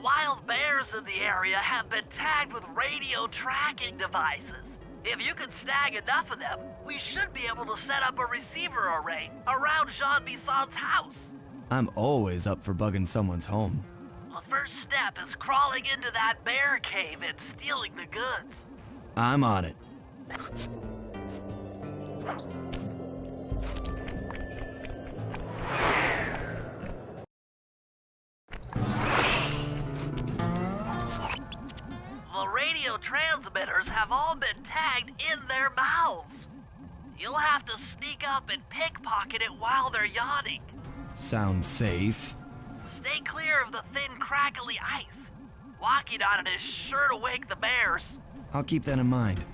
Wild bears in the area have been tagged with radio tracking devices. If you can snag enough of them, we should be able to set up a receiver array around Jean Bisson's house. I'm always up for bugging someone's home. The first step is crawling into that bear cave and stealing the goods. I'm on it. The radio transmitters have all been tagged in their mouths. You'll have to sneak up and pickpocket it while they're yawning. Sounds safe. Stay clear of the thin, crackly ice. Walking on it is sure to wake the bears. I'll keep that in mind.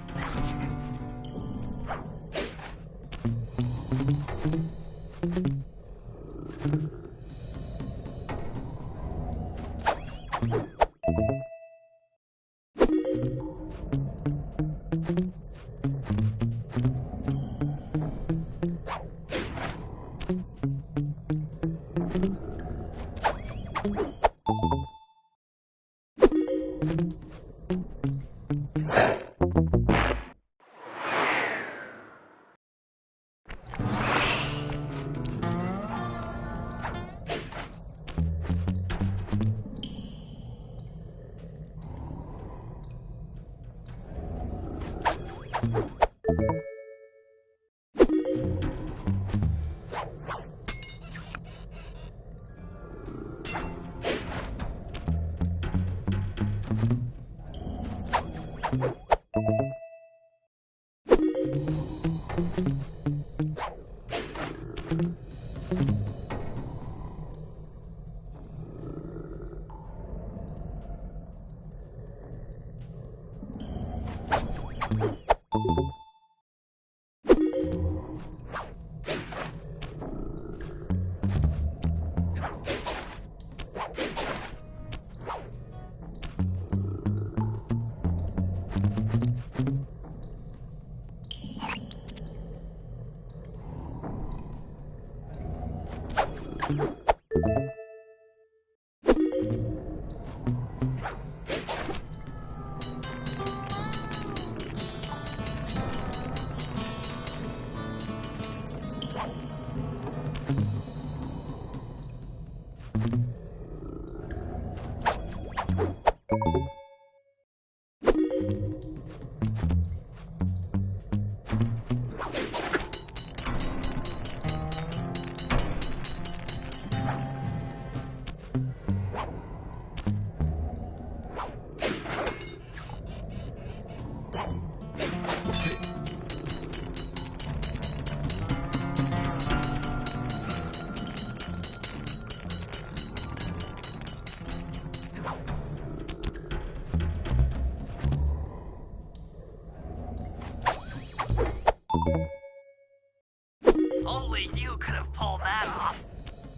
Only you could have pulled that off.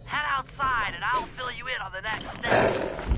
Head outside and I'll fill you in on the next step.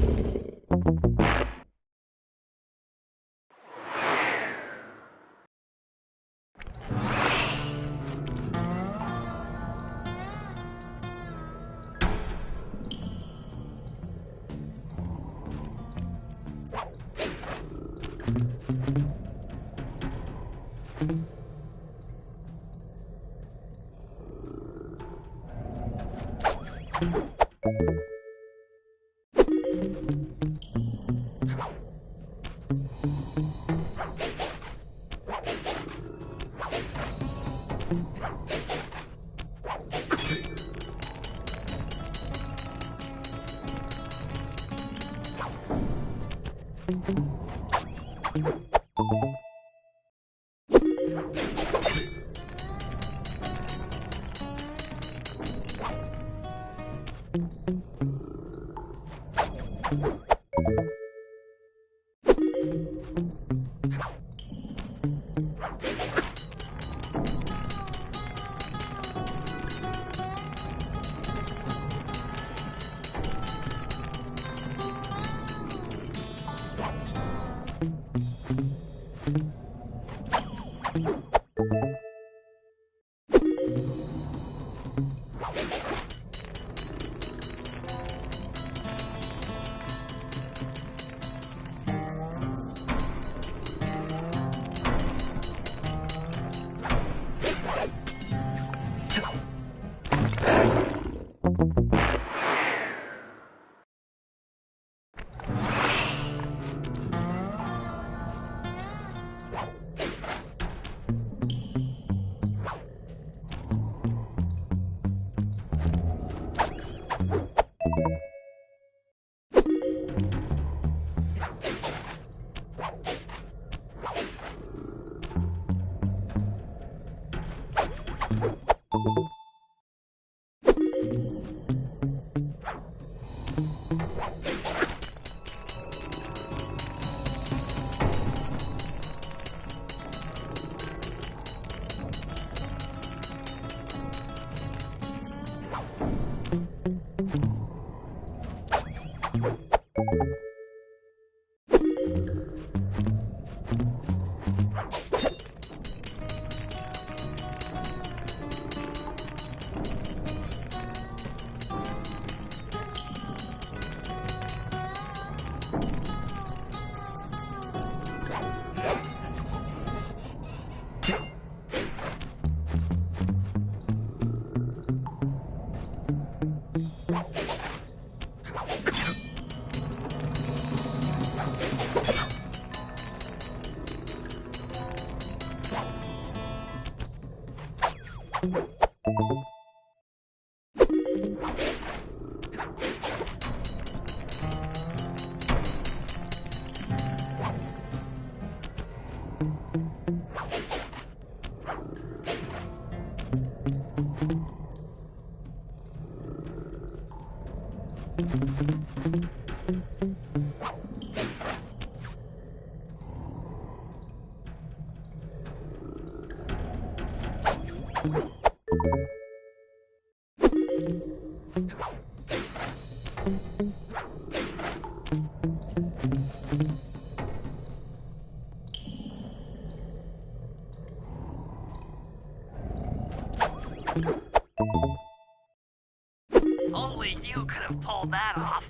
Only you could have pulled that off.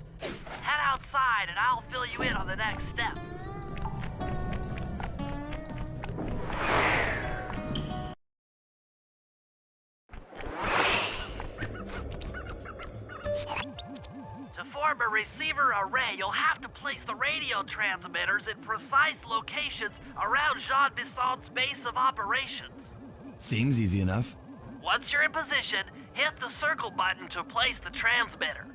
Head outside and I'll fill you in on the next step. To form a receiver array, you'll have to place the radio transmitters in precise locations around Jean Bissant's base of operations. Seems easy enough. Once you're in position, hit the circle button to place the transmitter.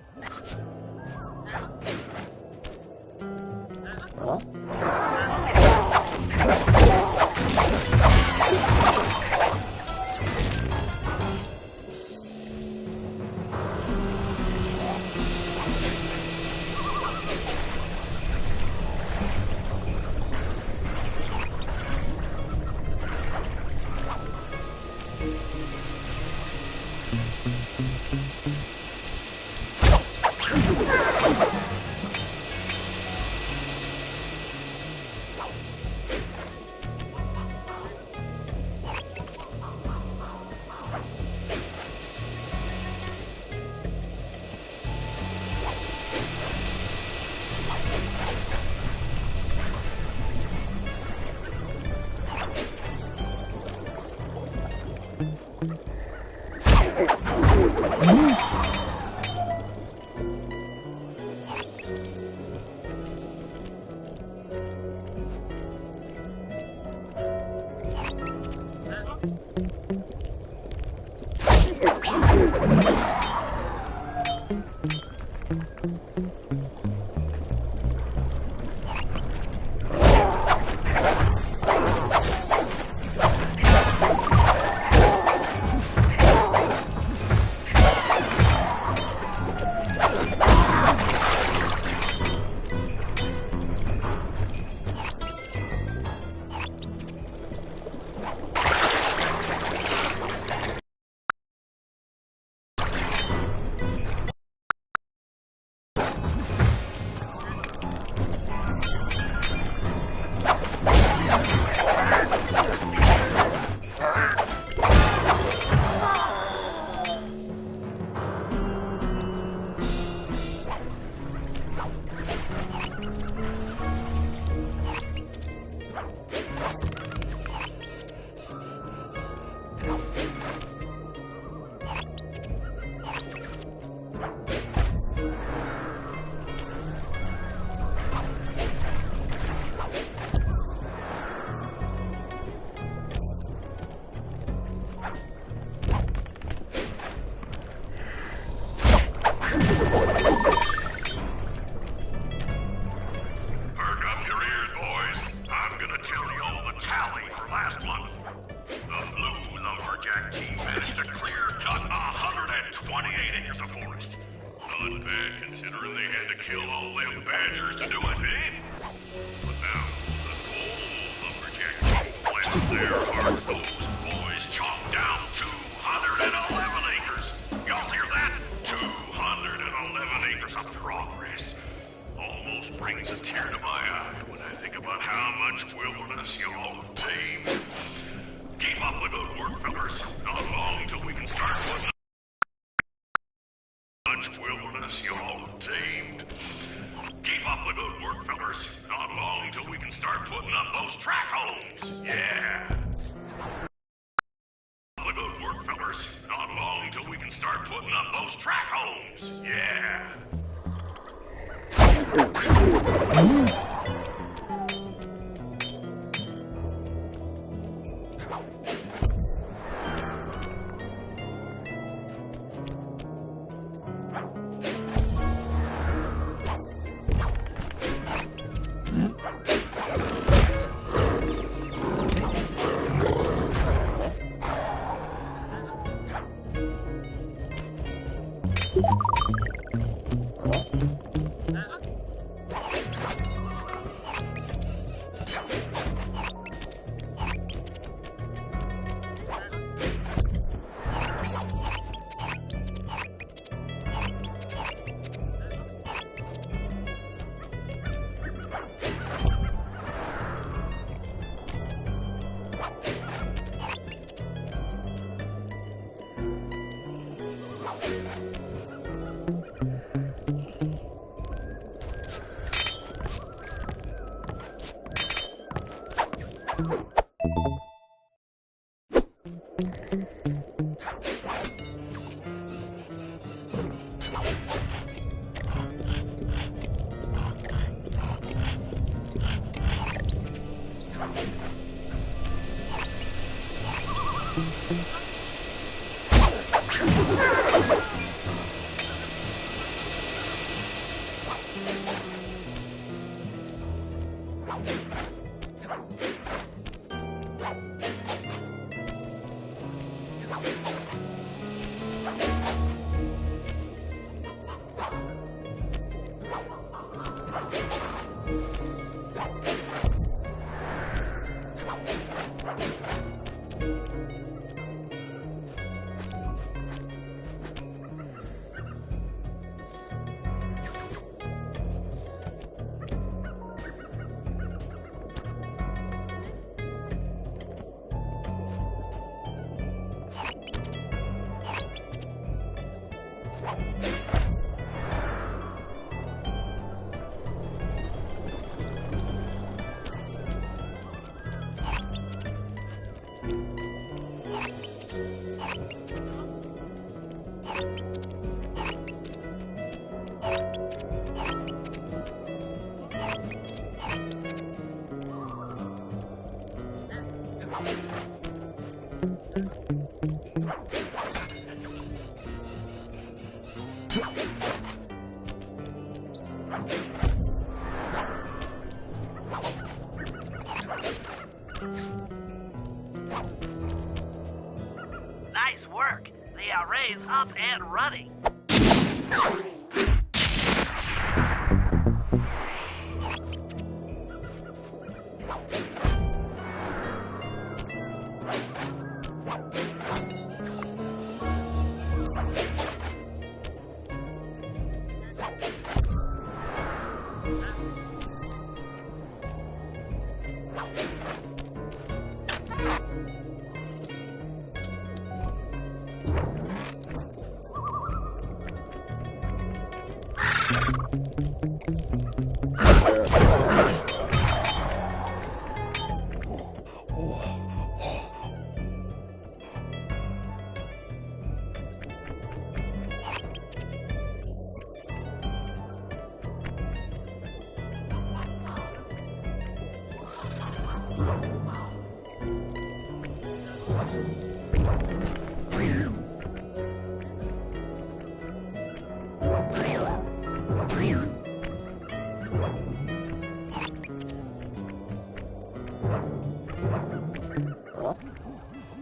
Nice work. The array's up and running.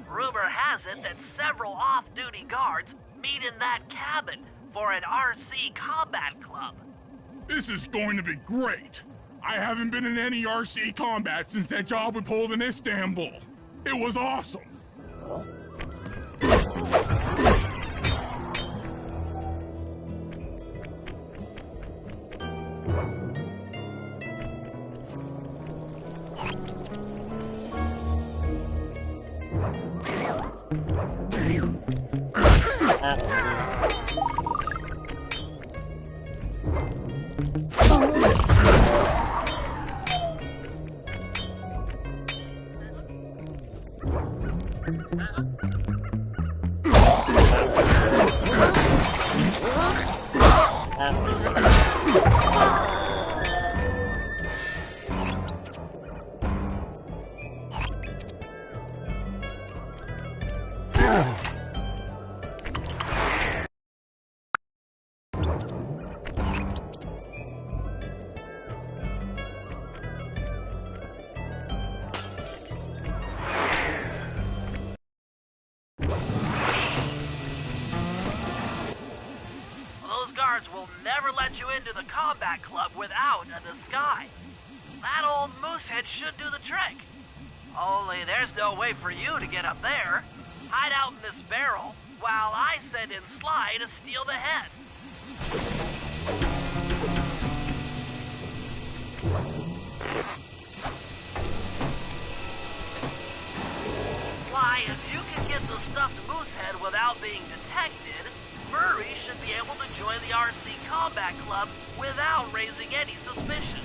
Rumor has it that several off-duty guards meet in that cabin for an RC combat club. This is going to be great. I haven't been in any RC combat since that job we pulled in Istanbul. It was awesome. Will never let you into the combat club without a disguise. That old moosehead should do the trick. Only there's no way for you to get up there. Hide out in this barrel while I send in Sly to steal the head. Sly, if you can get the stuffed moosehead without being detected, Murray should be able to join the RC Combat Club without raising any suspicion.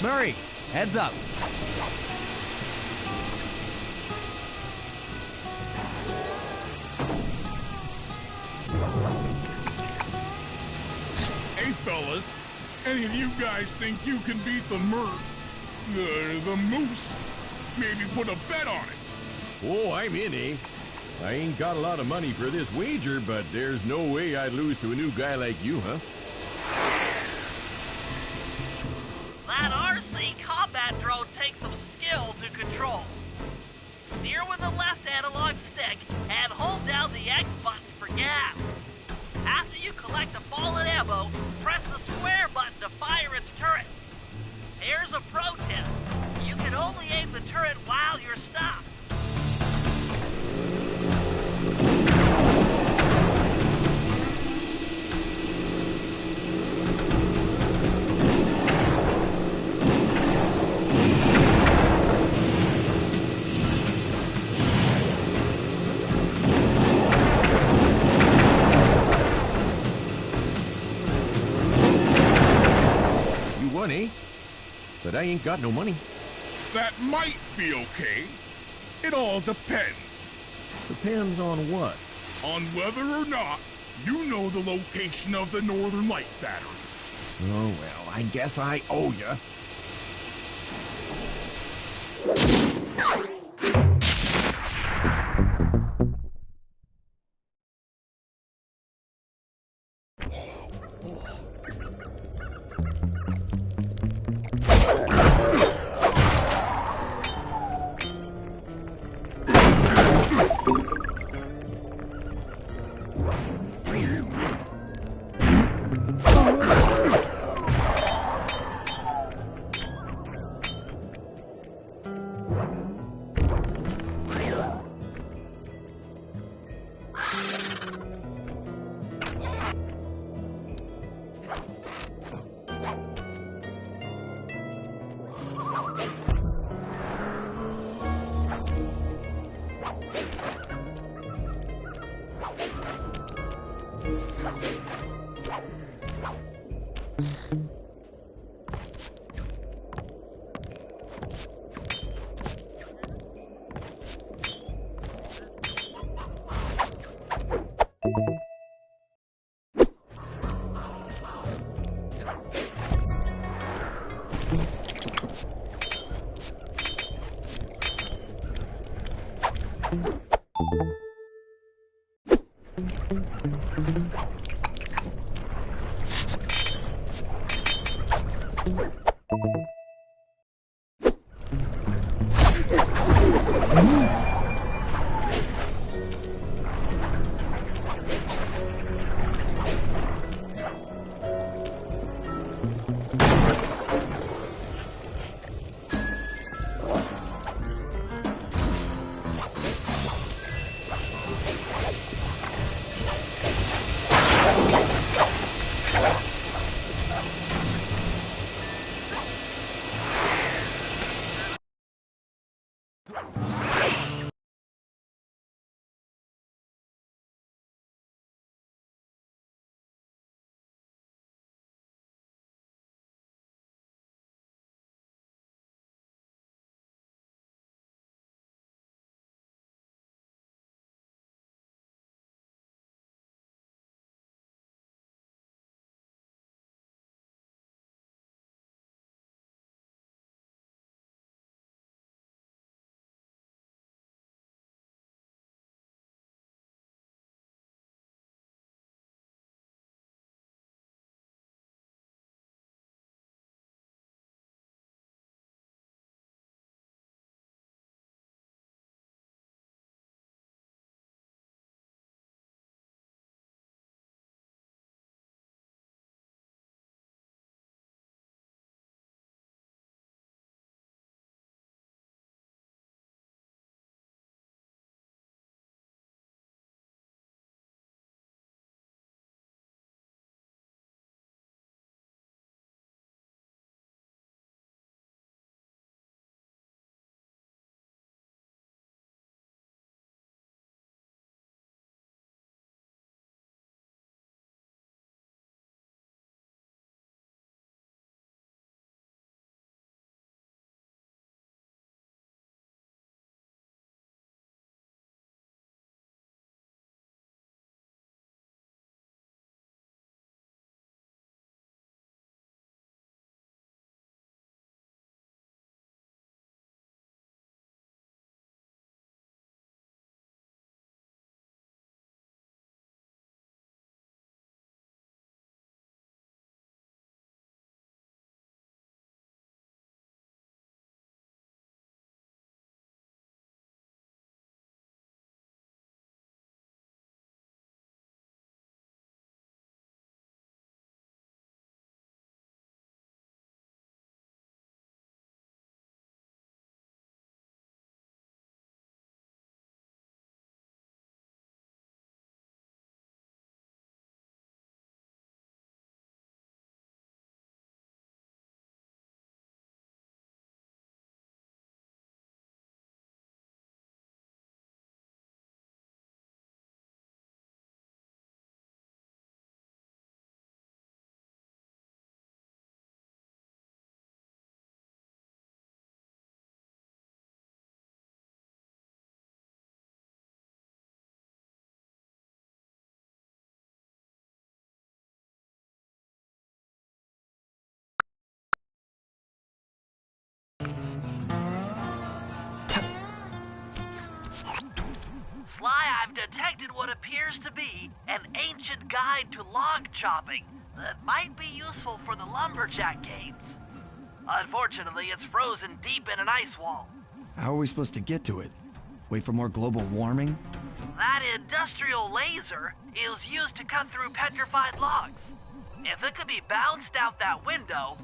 Murray, heads up. Hey, fellas, any of you guys think you can beat the moose? Maybe put a bet on it. Oh, I'm in, eh? I ain't got a lot of money for this wager, but there's no way I'd lose to a new guy like you, huh? That RC combat drone takes some skill to control. Steer with the left analog stick and hold down the X button for gas. After you collect the fallen ammo, press the square button to fire its turret. Here's a pro tip. You can only aim the turret while you're stopped. Eh? But I ain't got no money. That might be okay. It all depends. Depends on what? On whether or not you know the location of the Northern Light battery. Oh, well, I guess I owe ya. detected what appears to be an ancient guide to log chopping that might be useful for the lumberjack games. Unfortunately, it's frozen deep in an ice wall. How are we supposed to get to it? Wait for more global warming? That industrial laser is used to cut through petrified logs. If it could be bounced out that window,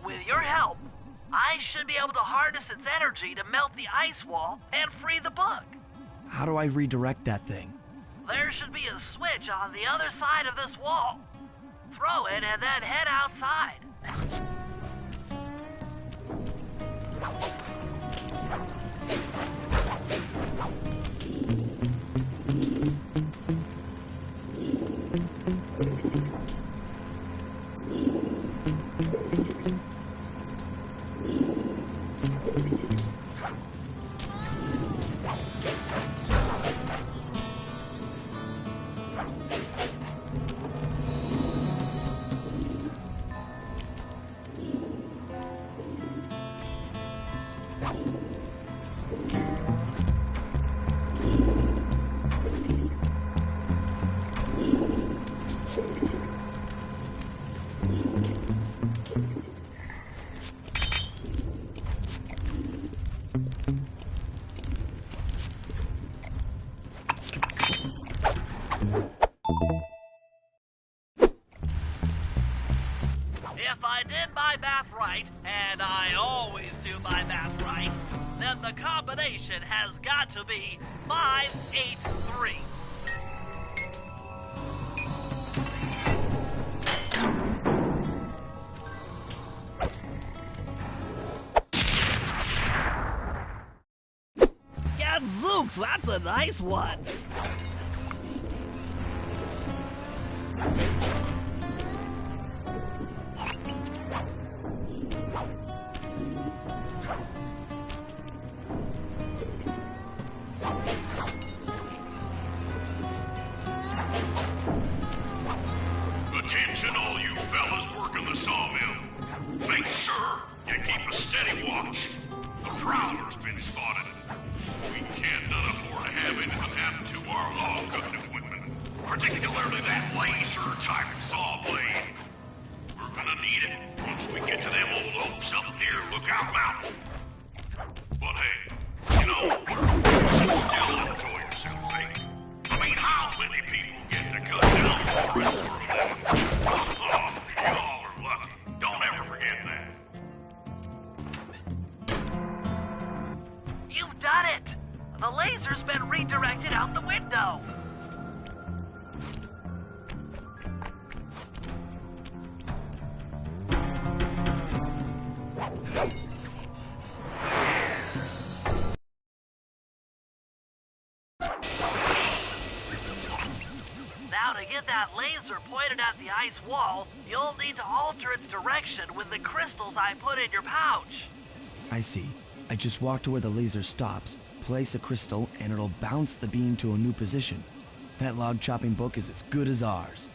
with your help, I should be able to harness its energy to melt the ice wall and free the book. How do I redirect that thing? There should be a switch on the other side of this wall. Throw it and then head outside. If I did my math right, and I always do my math right, then the combination has got to be 583. Gadzooks, that's a nice one. Attention all you fellas working the sawmill. Make sure you keep a steady watch. The prowler's been spotted. We can't none afford to have anything happen to our log cutting equipment, particularly that laser-type saw blade. We're gonna need it once we get to them old oaks up near Lookout Mountain. But hey, you know, you should still enjoy yourself, eh? I mean, how many people get to cut down forests for a living? Oh, y'all are lucky. Don't ever forget that. You've done it! The laser's been redirected out the window. Now to get that laser pointed at the ice wall, you'll need to alter its direction with the crystals I put in your pouch. I see. I just walk to where the laser stops, place a crystal, and it'll bounce the beam to a new position. That log chopping book is as good as ours.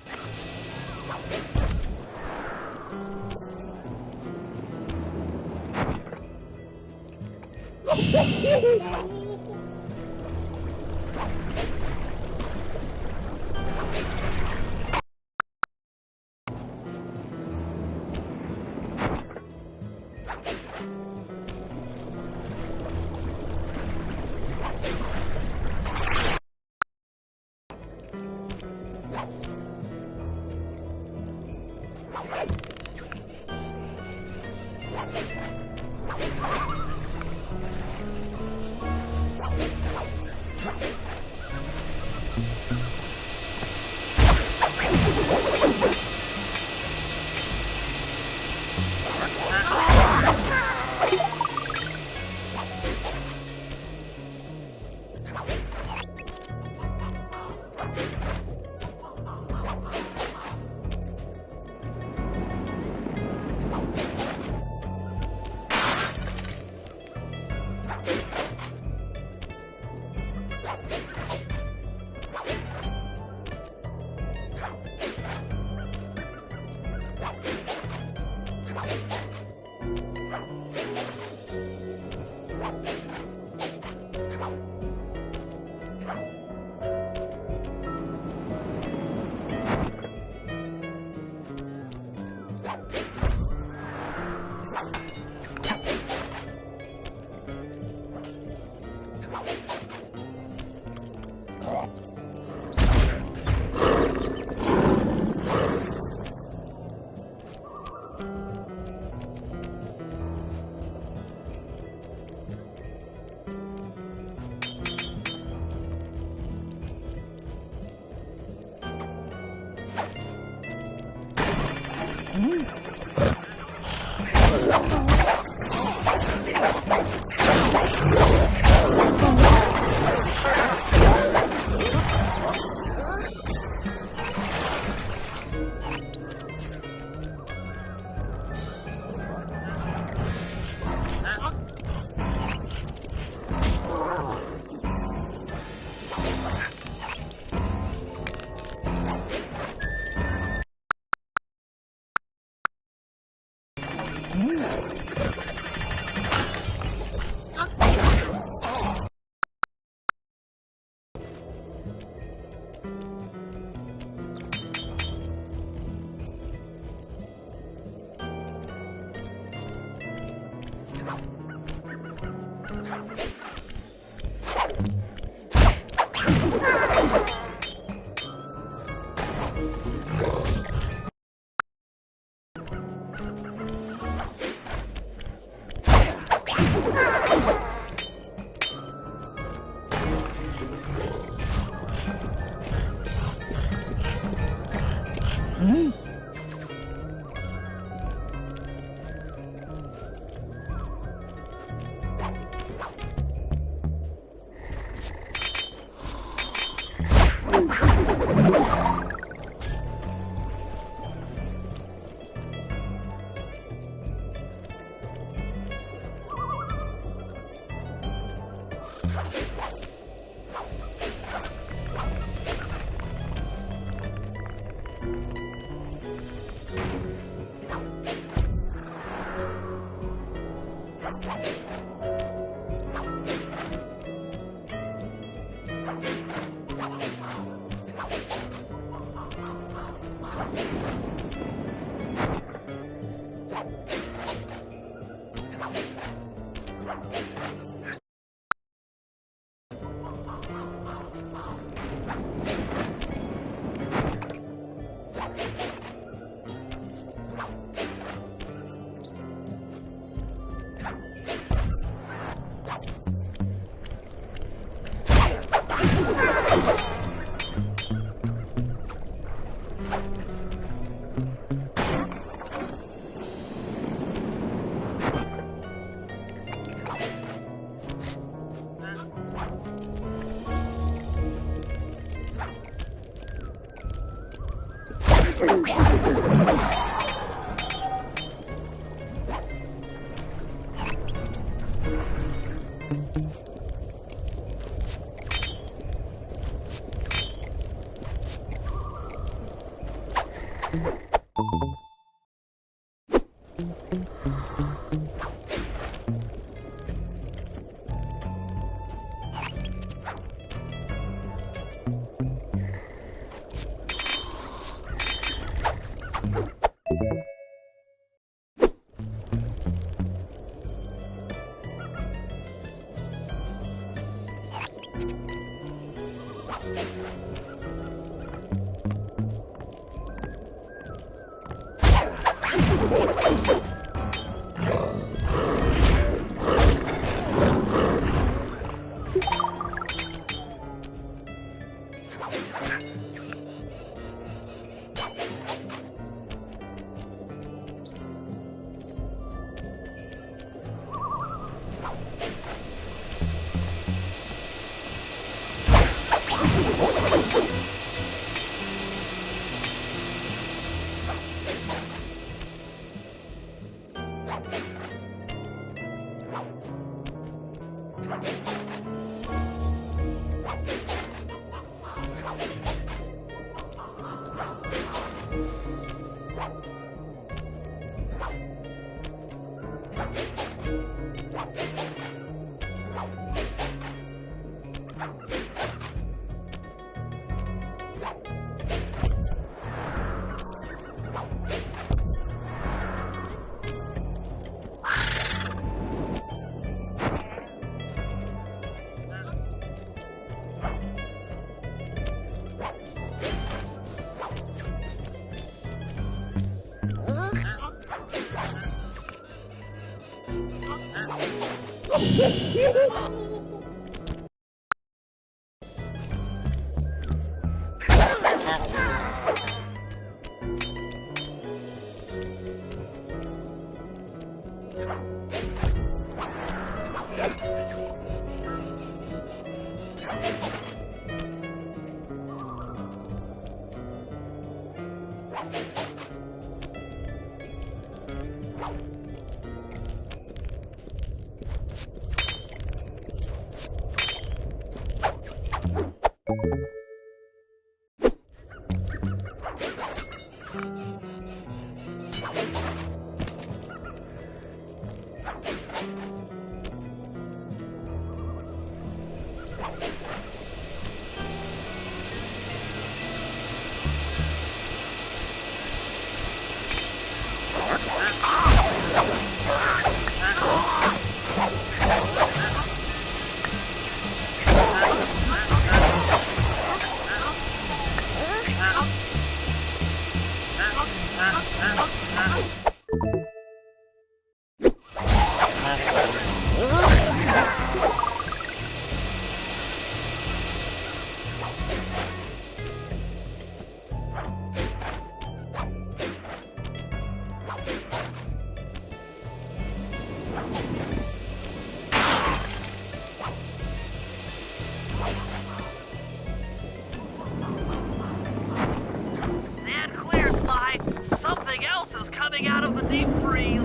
Stand clear, Sly. Something else is coming out of the deep freeze.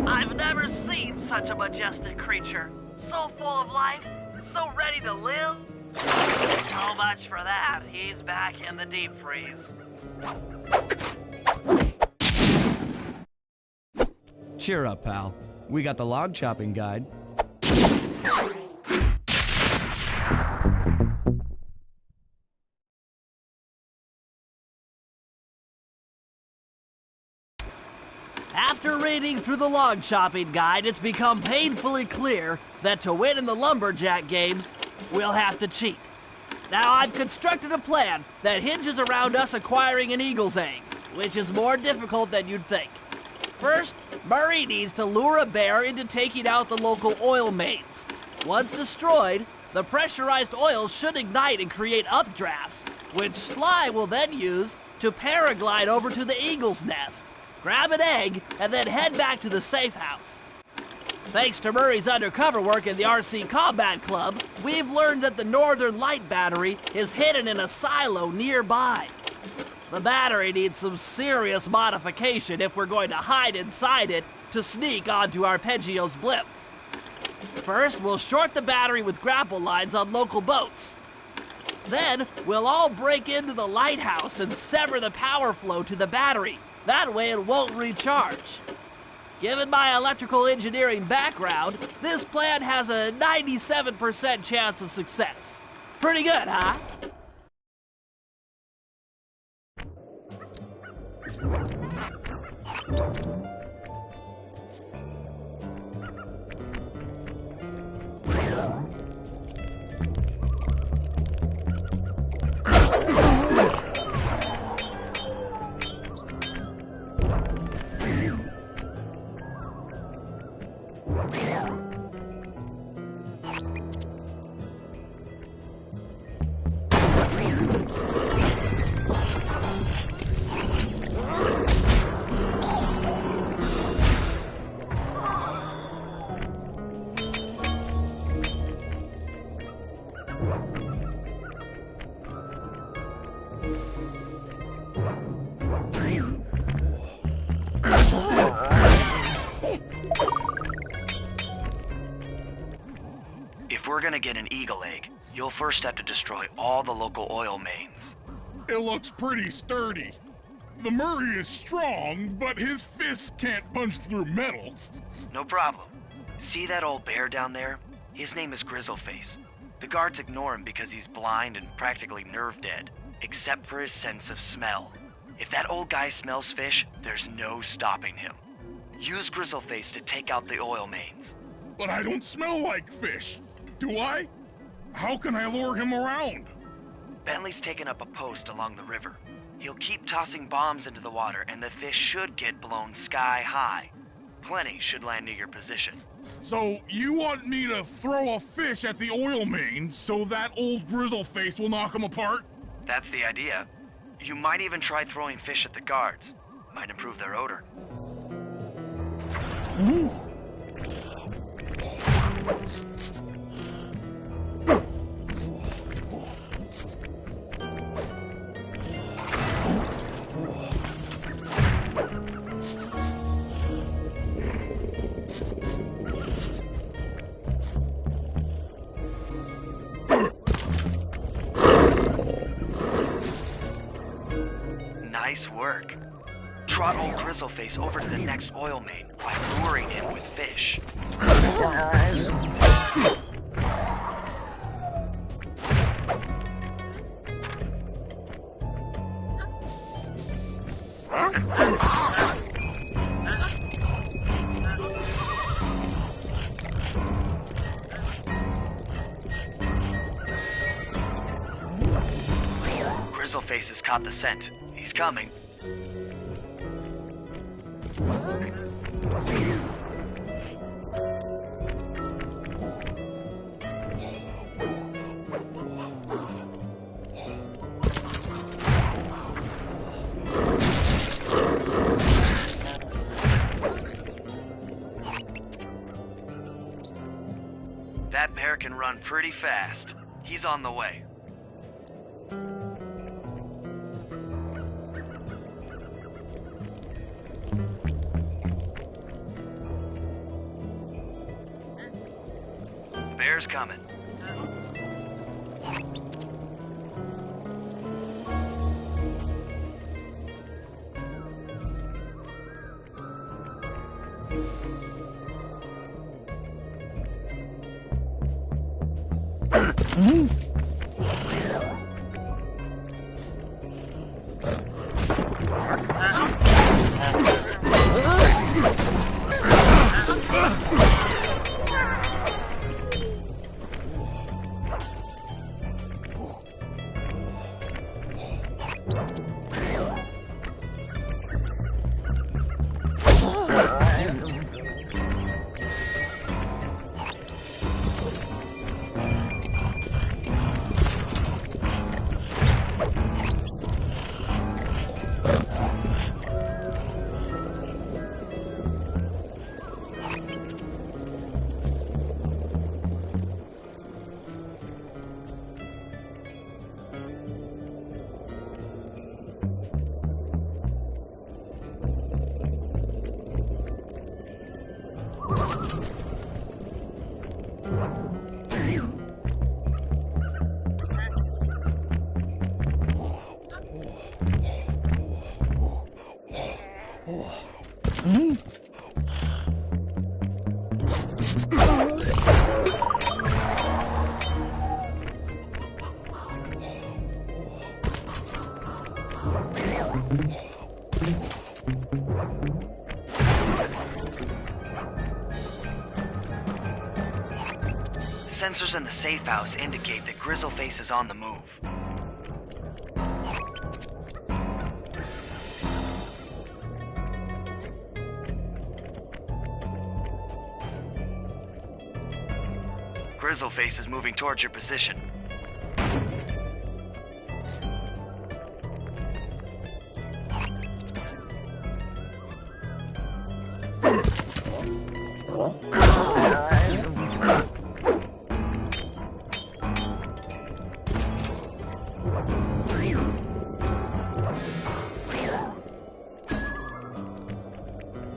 I've never seen such a majestic creature. So full of life, so ready to live. So much for that. He's back in the deep freeze. Cheer up, pal. We got the log chopping guide. After reading through the log chopping guide, it's become painfully clear that to win in the lumberjack games, we'll have to cheat. Now, I've constructed a plan that hinges around us acquiring an eagle's egg, which is more difficult than you'd think. First, Murray needs to lure a bear into taking out the local oil mains. Once destroyed, the pressurized oil should ignite and create updrafts, which Sly will then use to paraglide over to the eagle's nest, grab an egg, and then head back to the safe house. Thanks to Murray's undercover work in the RC Combat Club, we've learned that the Northern Light Battery is hidden in a silo nearby. The battery needs some serious modification if we're going to hide inside it to sneak onto Arpeggio's blimp. First, we'll short the battery with grapple lines on local boats. Then, we'll all break into the lighthouse and sever the power flow to the battery. That way it won't recharge. Given my electrical engineering background, this plan has a 97% chance of success. Pretty good, huh? If we're gonna get an eagle egg, you'll first have to destroy all the local oil mains. It looks pretty sturdy. The Murray is strong, but his fists can't punch through metal. No problem. See that old bear down there? His name is Grizzleface. The guards ignore him because he's blind and practically nerve dead, except for his sense of smell. If that old guy smells fish, there's no stopping him. Use Grizzleface to take out the oil mains. But I don't smell like fish, do I? How can I lure him around? Bentley's taken up a post along the river. He'll keep tossing bombs into the water and the fish should get blown sky high. Plenty should land near your position. So, you want me to throw a fish at the oil mains so that old grizzle face will knock them apart? That's the idea. You might even try throwing fish at the guards. Might improve their odor. Nice work. Trot old Grizzleface over to the next oil main by luring him with fish. Grizzleface has caught the scent. He's coming. That bear can run pretty fast. He's on the way. Bear's coming. Sensors in the safe house indicate that Grizzleface is on the move. Grizzleface is moving towards your position.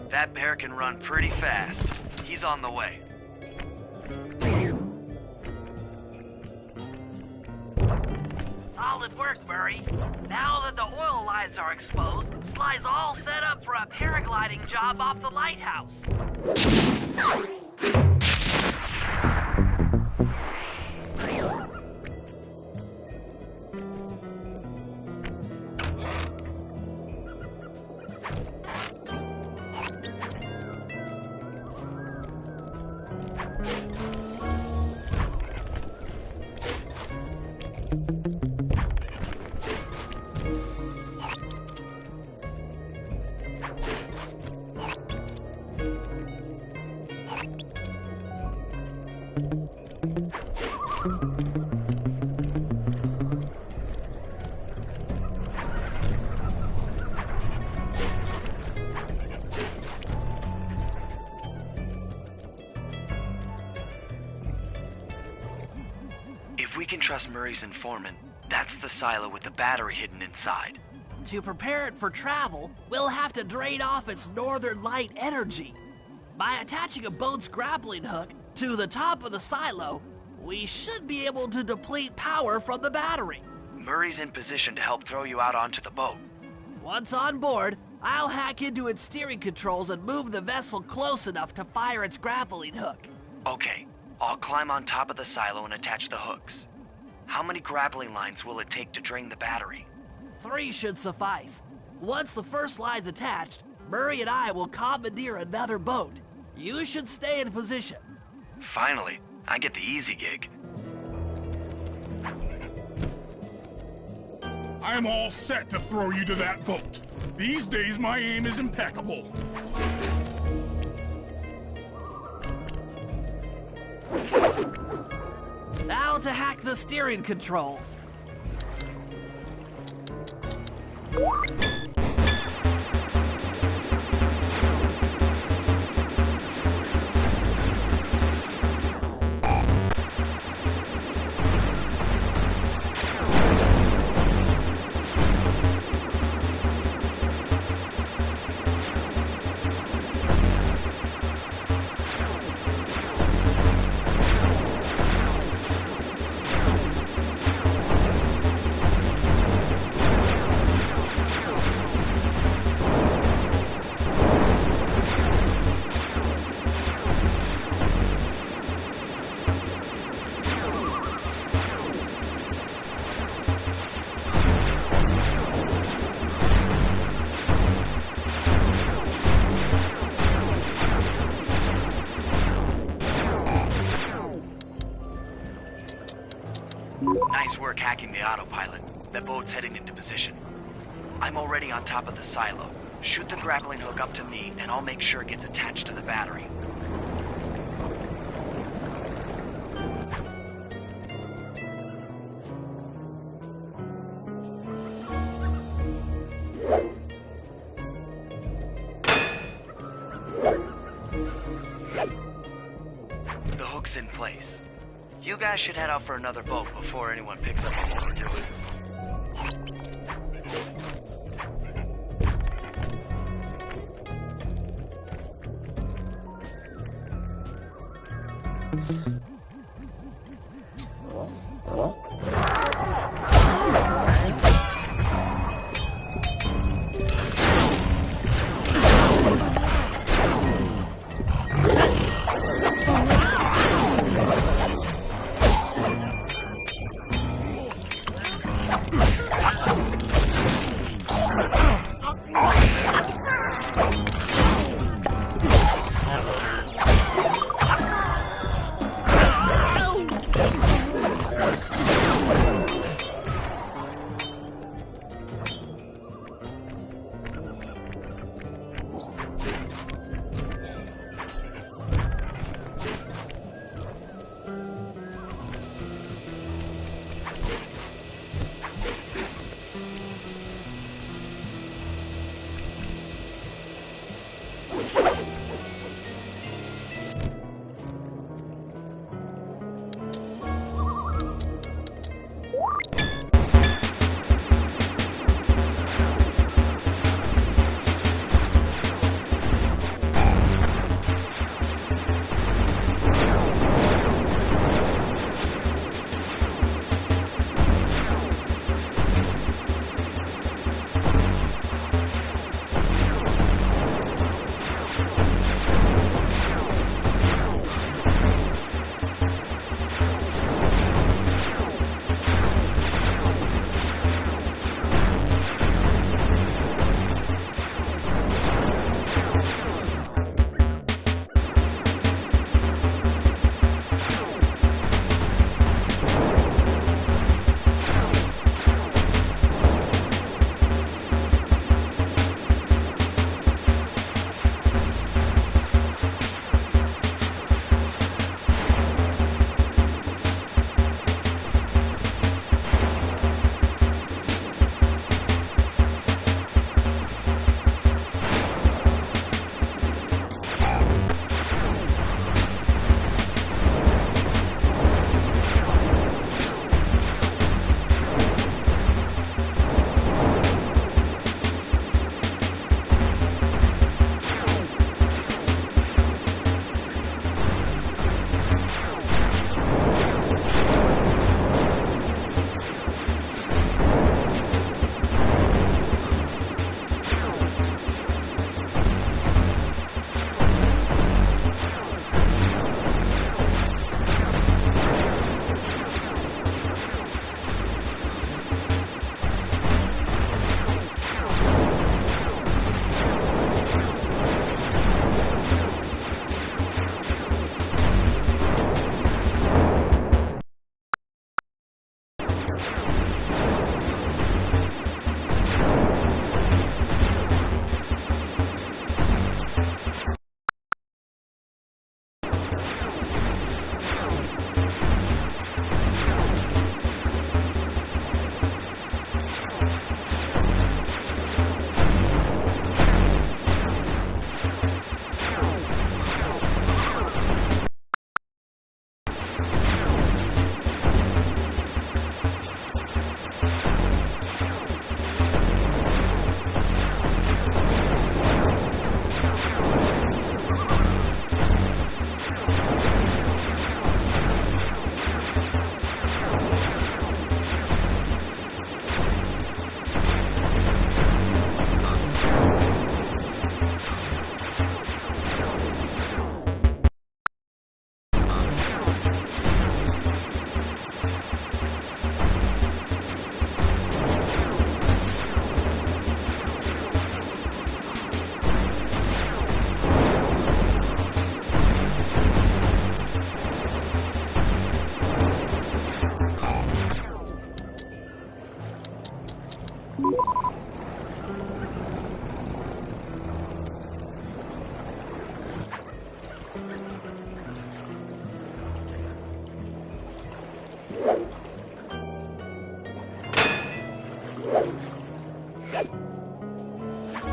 That bear can run pretty fast. He's on the way. Solid work, Murray. Now that the oil lines are exposed, Sly's all set up for a paragliding job off the lighthouse. If we can trust Murray's informant, that's the silo with the battery hidden inside. To prepare it for travel, we'll have to drain off its northern light energy. By attaching a boat's grappling hook to the top of the silo, we should be able to deplete power from the battery. Murray's in position to help throw you out onto the boat. Once on board, I'll hack into its steering controls and move the vessel close enough to fire its grappling hook. Okay, I'll climb on top of the silo and attach the hooks. How many grappling lines will it take to drain the battery? 3 should suffice. Once the first line's attached, Murray and I will commandeer another boat. You should stay in position. Finally, I get the easy gig. I'm all set to throw you to that boat. These days, my aim is impeccable. Now to hack the steering controls. Nice work hacking the autopilot. That boat's heading into position. I'm already on top of the silo. Shoot the grappling hook up to me, and I'll make sure it gets attached to the battery. The hook's in place. You guys should head out for another boat before anyone picks up on what we're doing.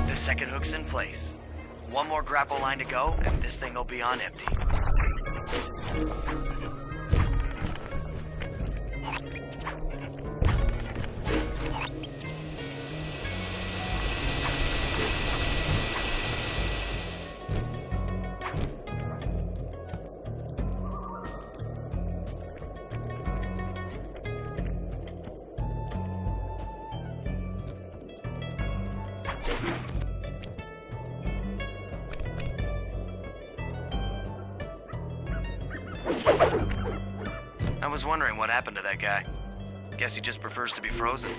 The second hook's in place. One more grapple line to go, and this thing will be on empty. I was wondering what happened to that guy. Guess he just prefers to be frozen.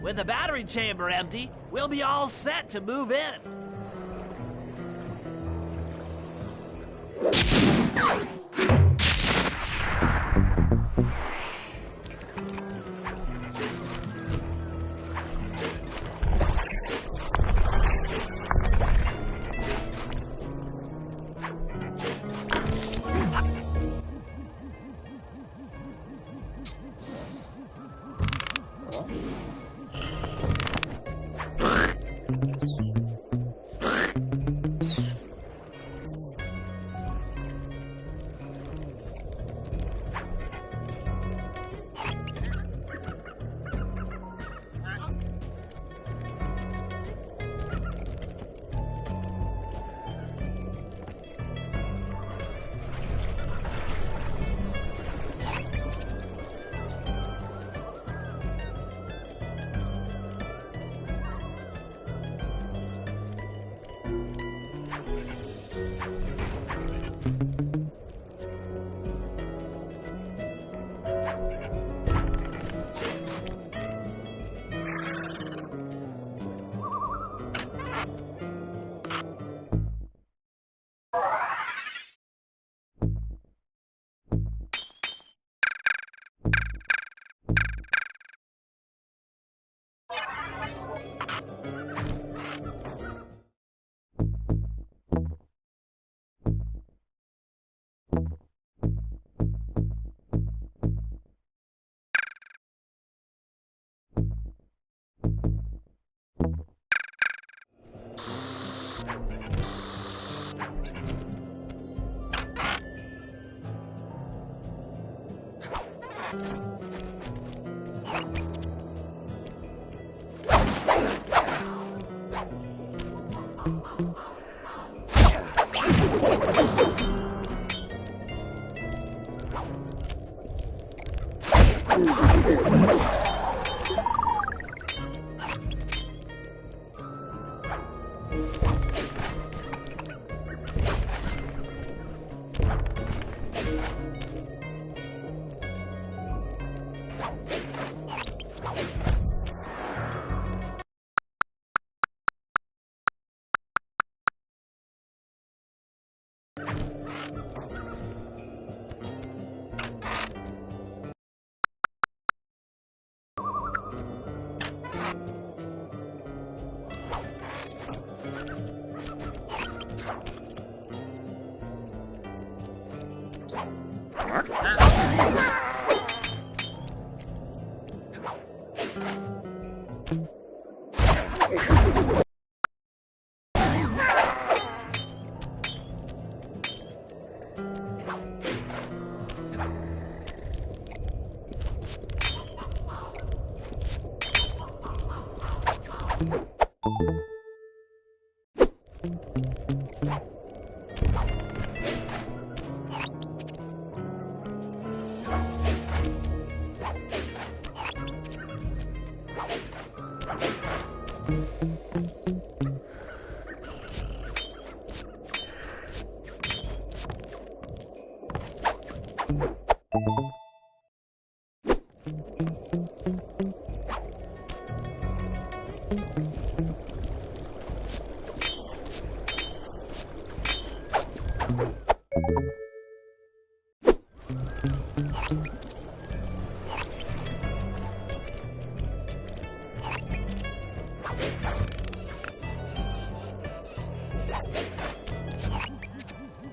With the battery chamber empty, we'll be all set to move in.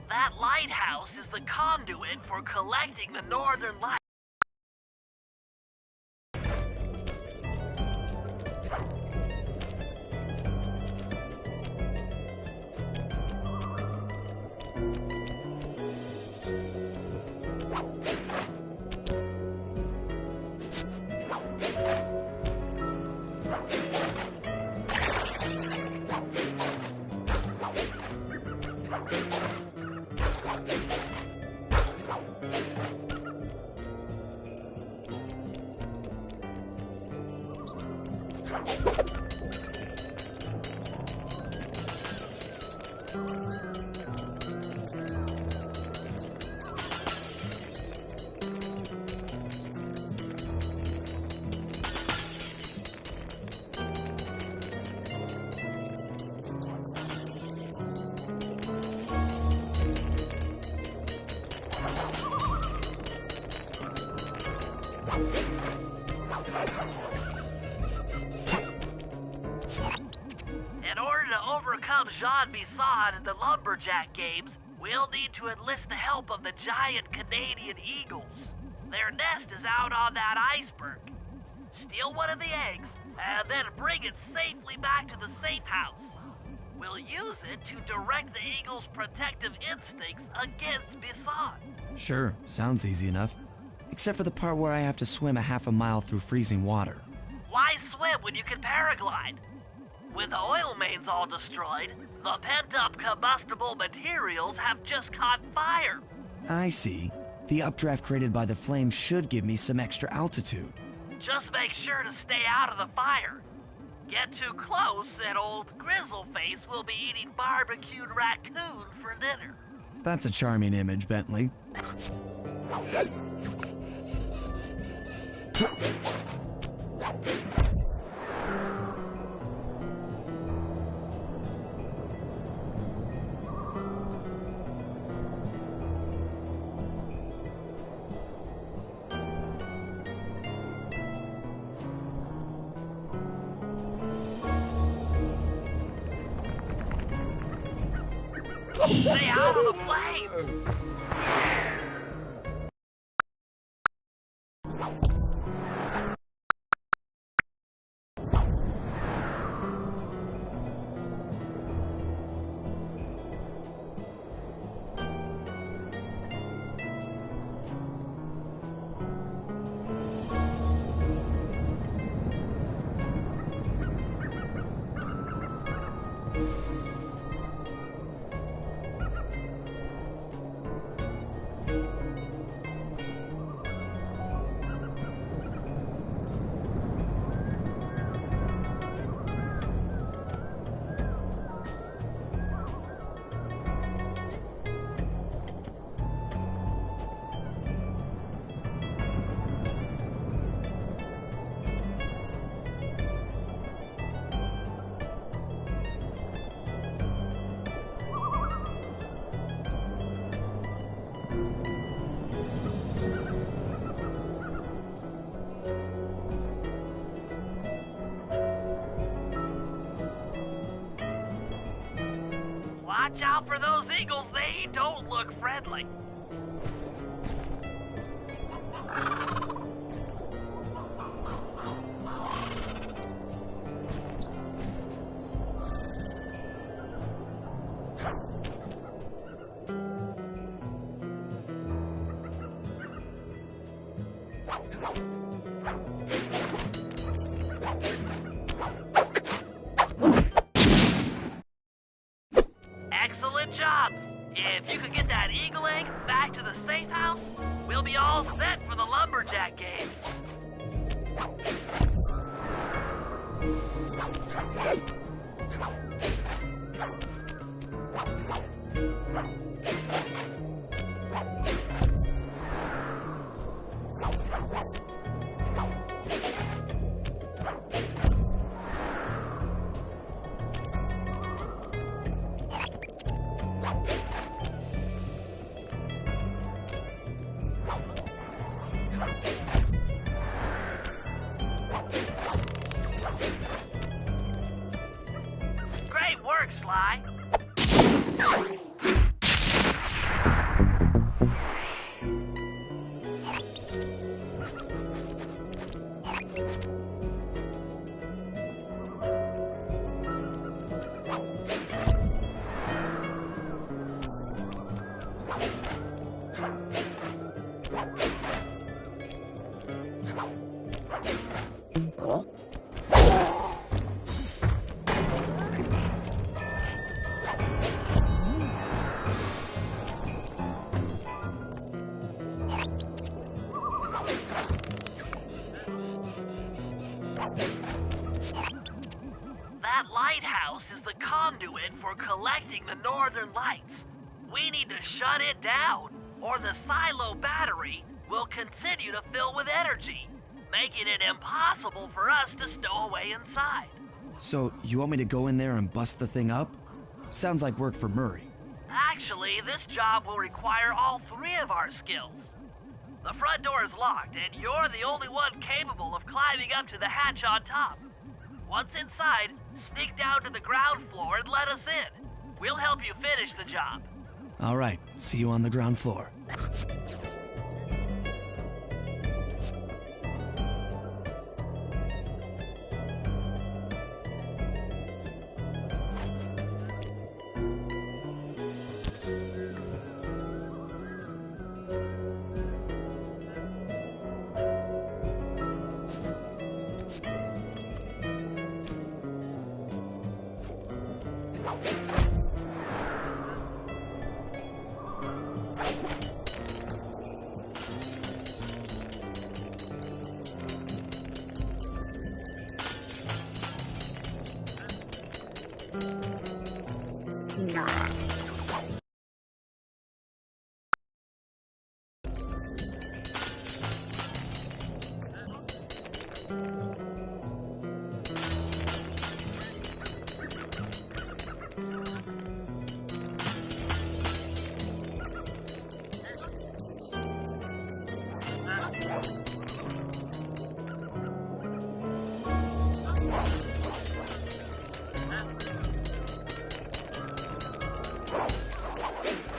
That lighthouse is the conduit for collecting the northern lights. In order to overcome Jean Bisson in the Lumberjack games, we'll need to enlist the help of the giant Canadian eagles. Their nest is out on that iceberg. Steal one of the eggs, and then bring it safely back to the safe house. We'll use it to direct the eagle's protective instincts against Bisson. Sure, sounds easy enough. Except for the part where I have to swim a half a mile through freezing water. Why swim when you can paraglide? With the oil mains all destroyed, the pent-up combustible materials have just caught fire. I see. The updraft created by the flames should give me some extra altitude. Just make sure to stay out of the fire. Get too close and old Grizzleface will be eating barbecued raccoon for dinner. That's a charming image, Bentley. Stay out of the flames! Watch out for those eagles, they don't look friendly. Excellent job! If you could get that eagle egg back to the safe house, we'll be all set for the Lumberjack games. Great work, Sly. That lighthouse is the conduit for collecting the northern lights. We need to shut it down, or the silo battery will continue to fill with energy, making it impossible for us to stow away inside. So, you want me to go in there and bust the thing up? Sounds like work for Murray. Actually, this job will require all three of our skills. The front door is locked, and you're the only one capable of climbing up to the hatch on top. Once inside, sneak down to the ground floor and let us in. We'll help you finish the job. All right, see you on the ground floor.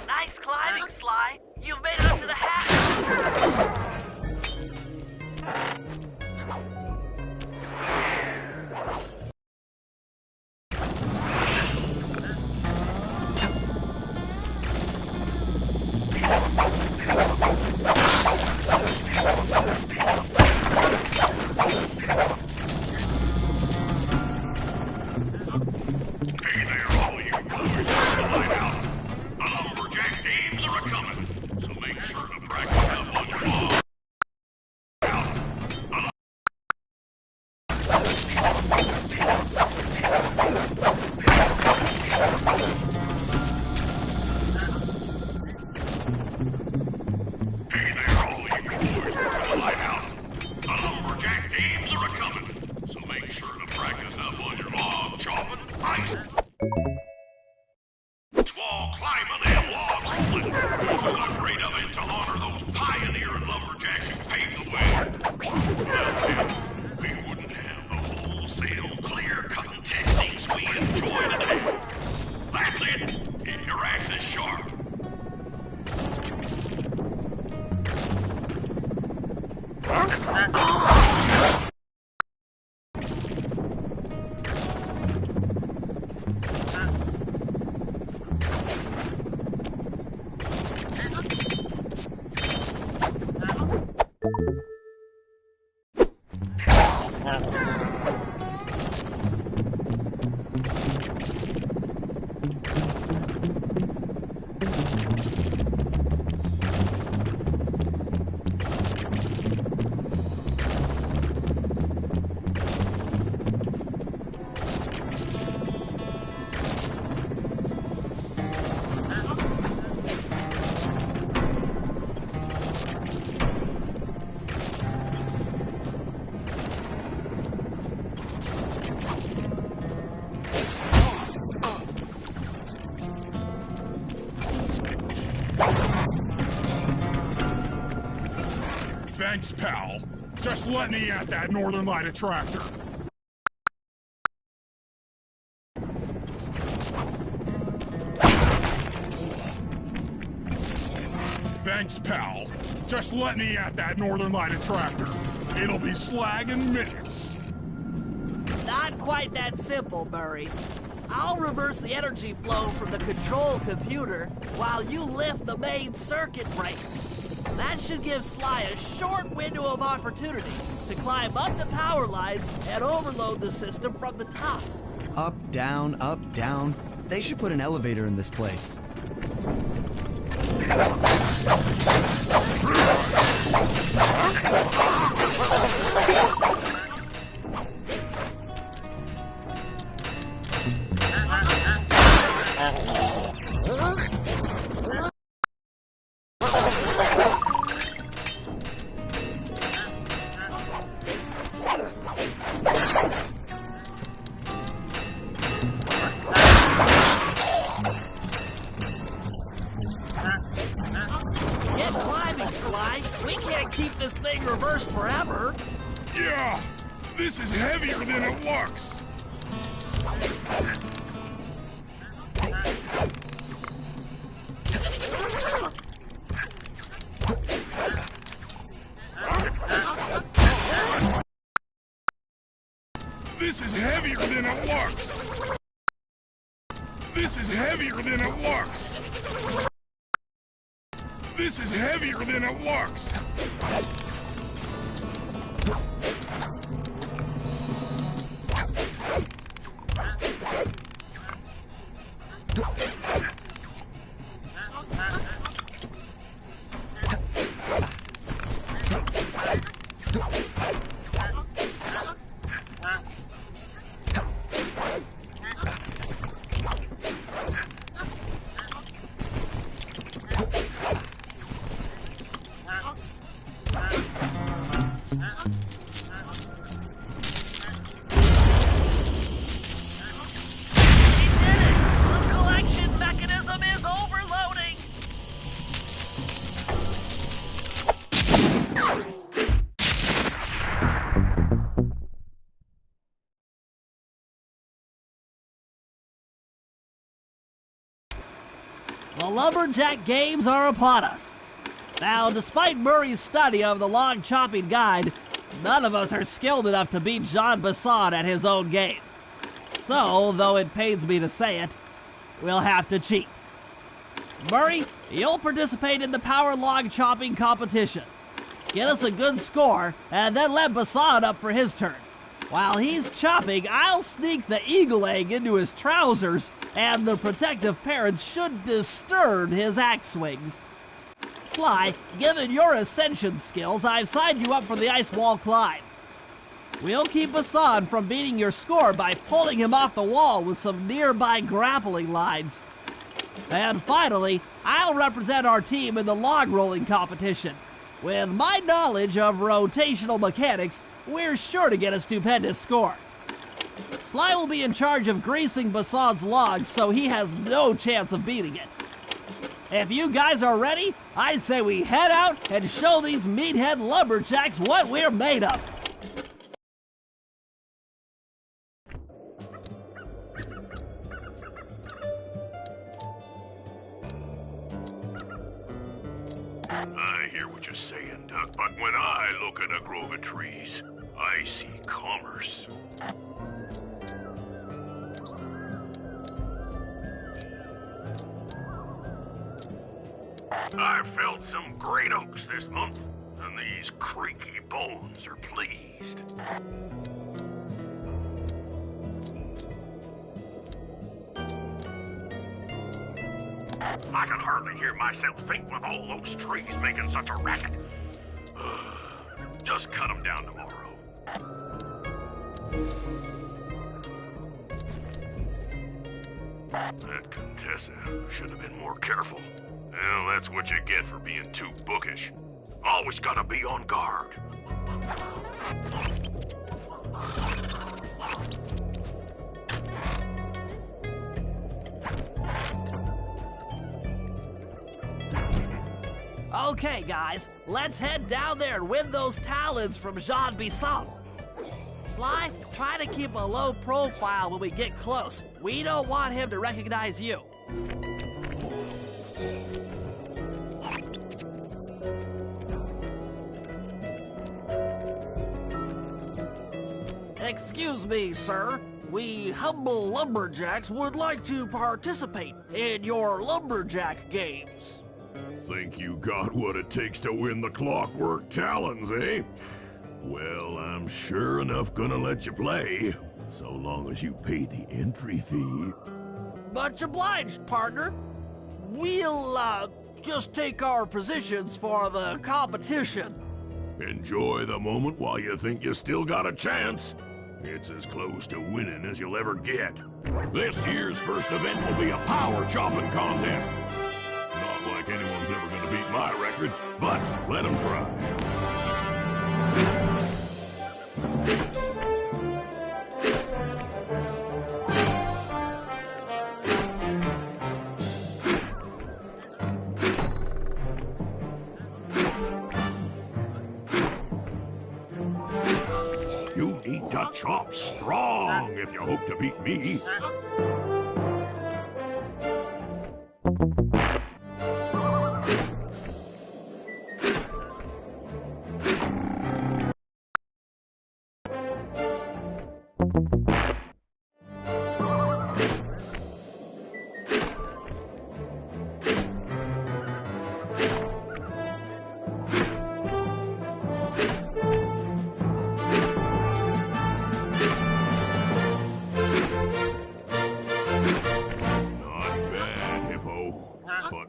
Nice climbing, Sly. You've made it up to the hatch. Hey there, all you boys in the lighthouse. The lumberjack games are a-coming, so make sure to practice up on your log. Hey there, all you boys in the lighthouse. The lumberjack games are a-coming, so make sure to practice up on your log chopping, ice wall climbing, and log rolling. This is a great event to honor those pioneering lumberjacks who paved the way. Without them, we wouldn't have the wholesale clear-cutting techniques we enjoy today. That's it. Keep your axes sharp. Thanks, pal. Just let me at that Northern Light attractor. Thanks, pal. Just let me at that Northern Light attractor. It'll be slag in minutes. Not quite that simple, Murray. I'll reverse the energy flow from the control computer while you lift the main circuit breaker. That should give Sly a short window of opportunity to climb up the power lines and overload the system from the top. Up, down, up, down. They should put an elevator in this place. Get climbing, Sly. We can't keep this thing reversed forever. Yeah, this is heavier than it looks. This is heavier than it looks. This is heavier than it looks. This is heavier than it looks. The Lumberjack Games are upon us. Now, despite Murray's study of the log chopping guide, none of us are skilled enough to beat Jean Bassan at his own game. So, though it pains me to say it, we'll have to cheat. Murray, you'll participate in the power log chopping competition. Get us a good score, and then let Bassan up for his turn. While he's chopping, I'll sneak the eagle egg into his trousers, and the protective parents should disturb his axe swings. Sly, given your ascension skills, I've signed you up for the ice wall climb. We'll keep Bassan from beating your score by pulling him off the wall with some nearby grappling lines. And finally, I'll represent our team in the log rolling competition. With my knowledge of rotational mechanics, we're sure to get a stupendous score. Sly will be in charge of greasing Bassan's logs, so he has no chance of beating it. If you guys are ready, I say we head out and show these meathead lumberjacks what we're made of. I hear what you're saying, Duck, but when I look at a grove of trees, I see commerce. I felled some great oaks this month, and these creaky bones are pleased. I can hardly hear myself think with all those trees making such a racket. Just cut them down tomorrow. That Contessa should have been more careful. Well, that's what you get for being too bookish. Always gotta be on guard. Okay, guys, let's head down there and win those talons from Jean Bassan. Sly, try to keep a low profile when we get close. We don't want him to recognize you. Excuse me, sir. We humble lumberjacks would like to participate in your lumberjack games. Think you got what it takes to win the clockwork talons, eh? Well, I'm sure enough gonna let you play, so long as you pay the entry fee. Much obliged, partner. We'll, just take our positions for the competition. Enjoy the moment while you think you still got a chance. It's as close to winning as you'll ever get. This year's first event will be a power chopping contest. Not like anyone's ever gonna beat my record, but let them try. You need to chop strong if you hope to beat me.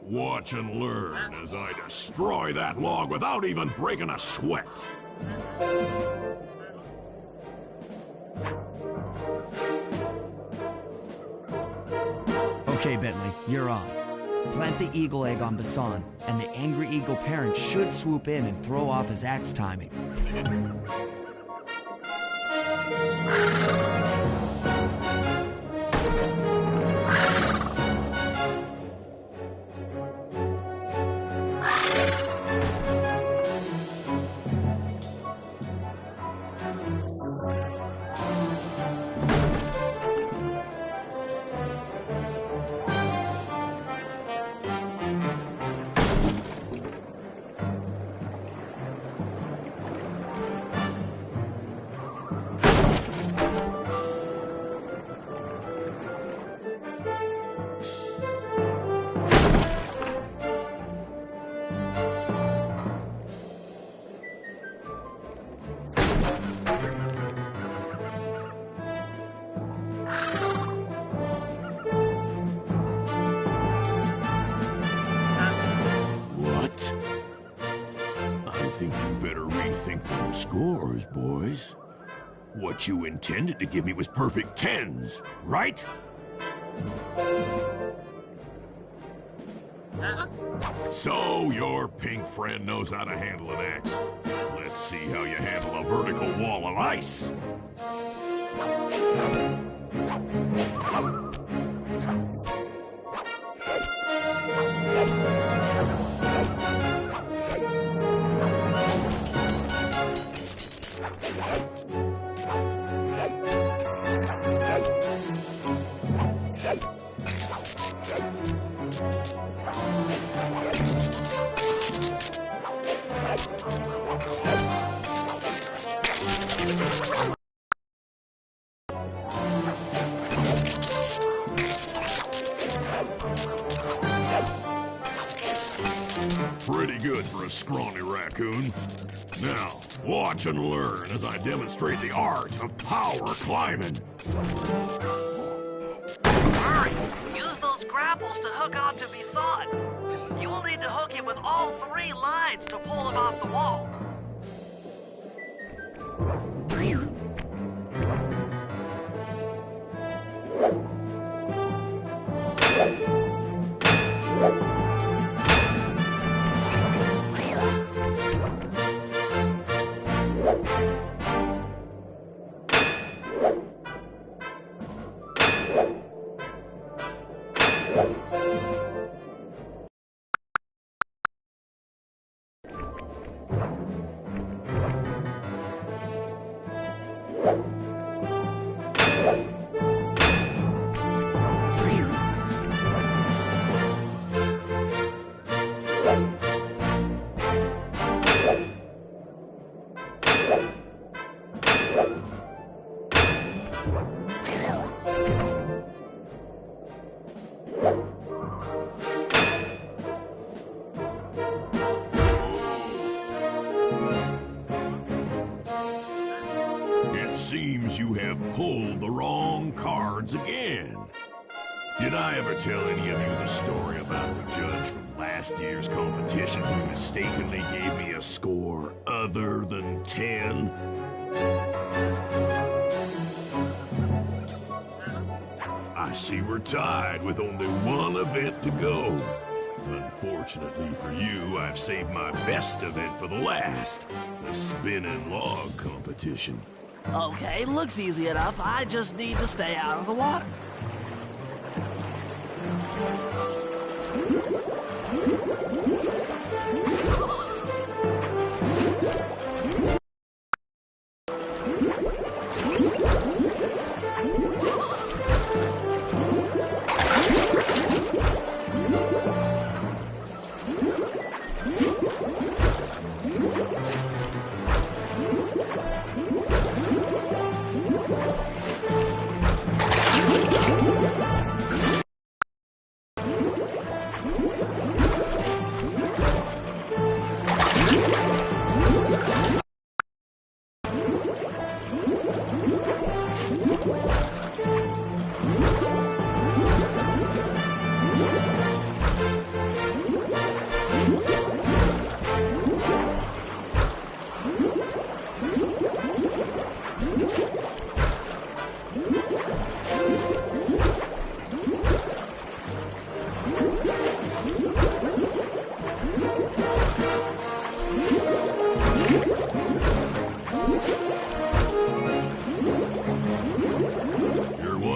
Watch and learn as I destroy that log without even breaking a sweat. Okay, Bentley, you're on. Plant the eagle egg on Basan, and the angry eagle parent should swoop in and throw off his axe timing. Scores, boys. What you intended to give me was perfect tens, right? So your pink friend knows how to handle an axe. Let's see how you handle a vertical wall of ice. Pretty good for a scrawny raccoon. Now, watch and learn as I demonstrate the art of power climbing. Hurry! Use those grapples to hook onto Basan. You will need to hook him with all 3 lines to pull him off the wall. Seems you have pulled the wrong cards again. Did I ever tell any of you the story about the judge from last year's competition who mistakenly gave me a score other than 10? I see we're tied with only one event to go. Unfortunately for you, I've saved my best event for the last, the spinning log competition. Okay, looks easy enough. I just need to stay out of the water.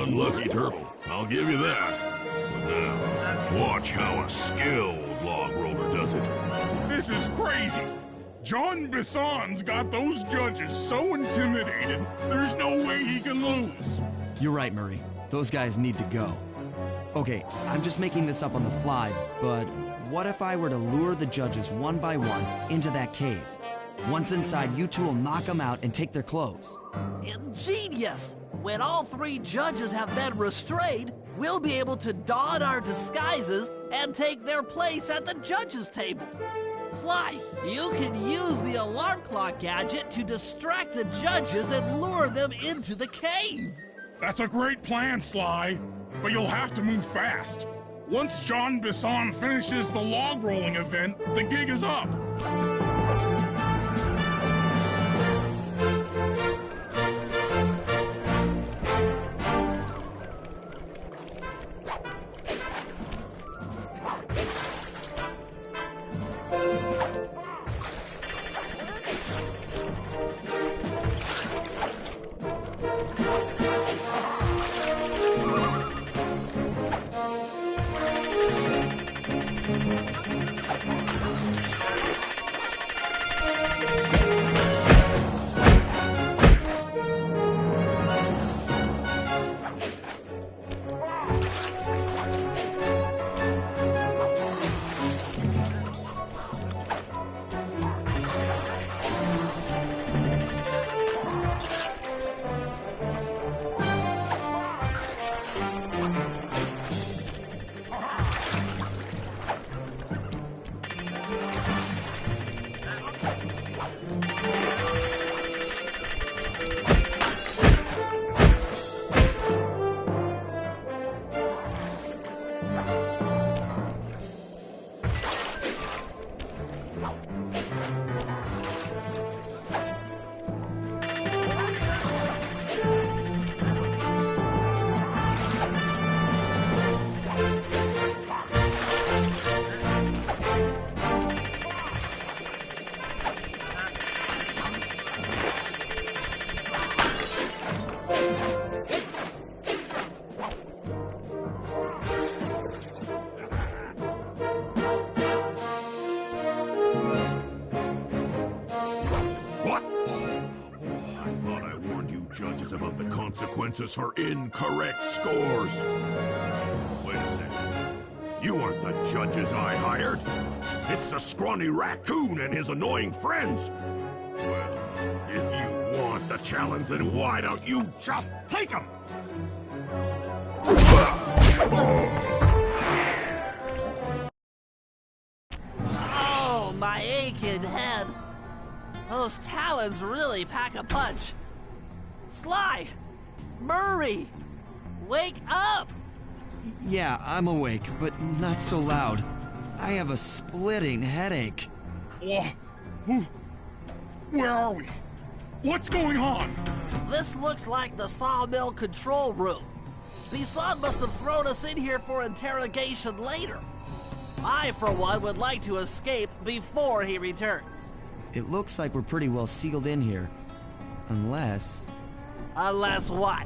Lucky turtle, I'll give you that. But now, watch how a skilled log roller does it. This is crazy. John Bisson's got those judges so intimidated, there's no way he can lose. You're right, Murray. Those guys need to go. Okay, I'm just making this up on the fly, but what if I were to lure the judges one by one into that cave? Once inside, you two will knock them out and take their clothes. Ingenious! When all three judges have been restrained, we'll be able to don our disguises and take their place at the judges' table. Sly, you can use the alarm clock gadget to distract the judges and lure them into the cave. That's a great plan, Sly, but you'll have to move fast. Once John Bisson finishes the log rolling event, the gig is up. About the consequences for incorrect scores. Wait a second. You aren't the judges I hired. It's the scrawny raccoon and his annoying friends. Well, if you want the challenge, then why don't you just take them? Oh, my aching head. Those talons really pack a punch. Sly! Murray! Wake up! Yeah, I'm awake, but not so loud. I have a splitting headache. Where are we? What's going on? This looks like the sawmill control room. Bisson must have thrown us in here for interrogation later. I, for one, would like to escape before he returns. It looks like we're pretty well sealed in here. Unless... Unless what?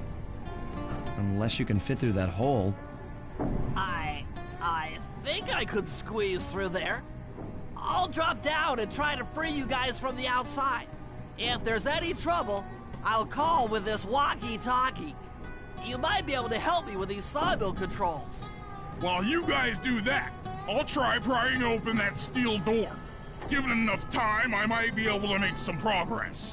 Unless you can fit through that hole. I think I could squeeze through there. I'll drop down and try to free you guys from the outside. If there's any trouble, I'll call with this walkie-talkie. You might be able to help me with these sawmill controls. While you guys do that, I'll try prying open that steel door. Given enough time, I might be able to make some progress.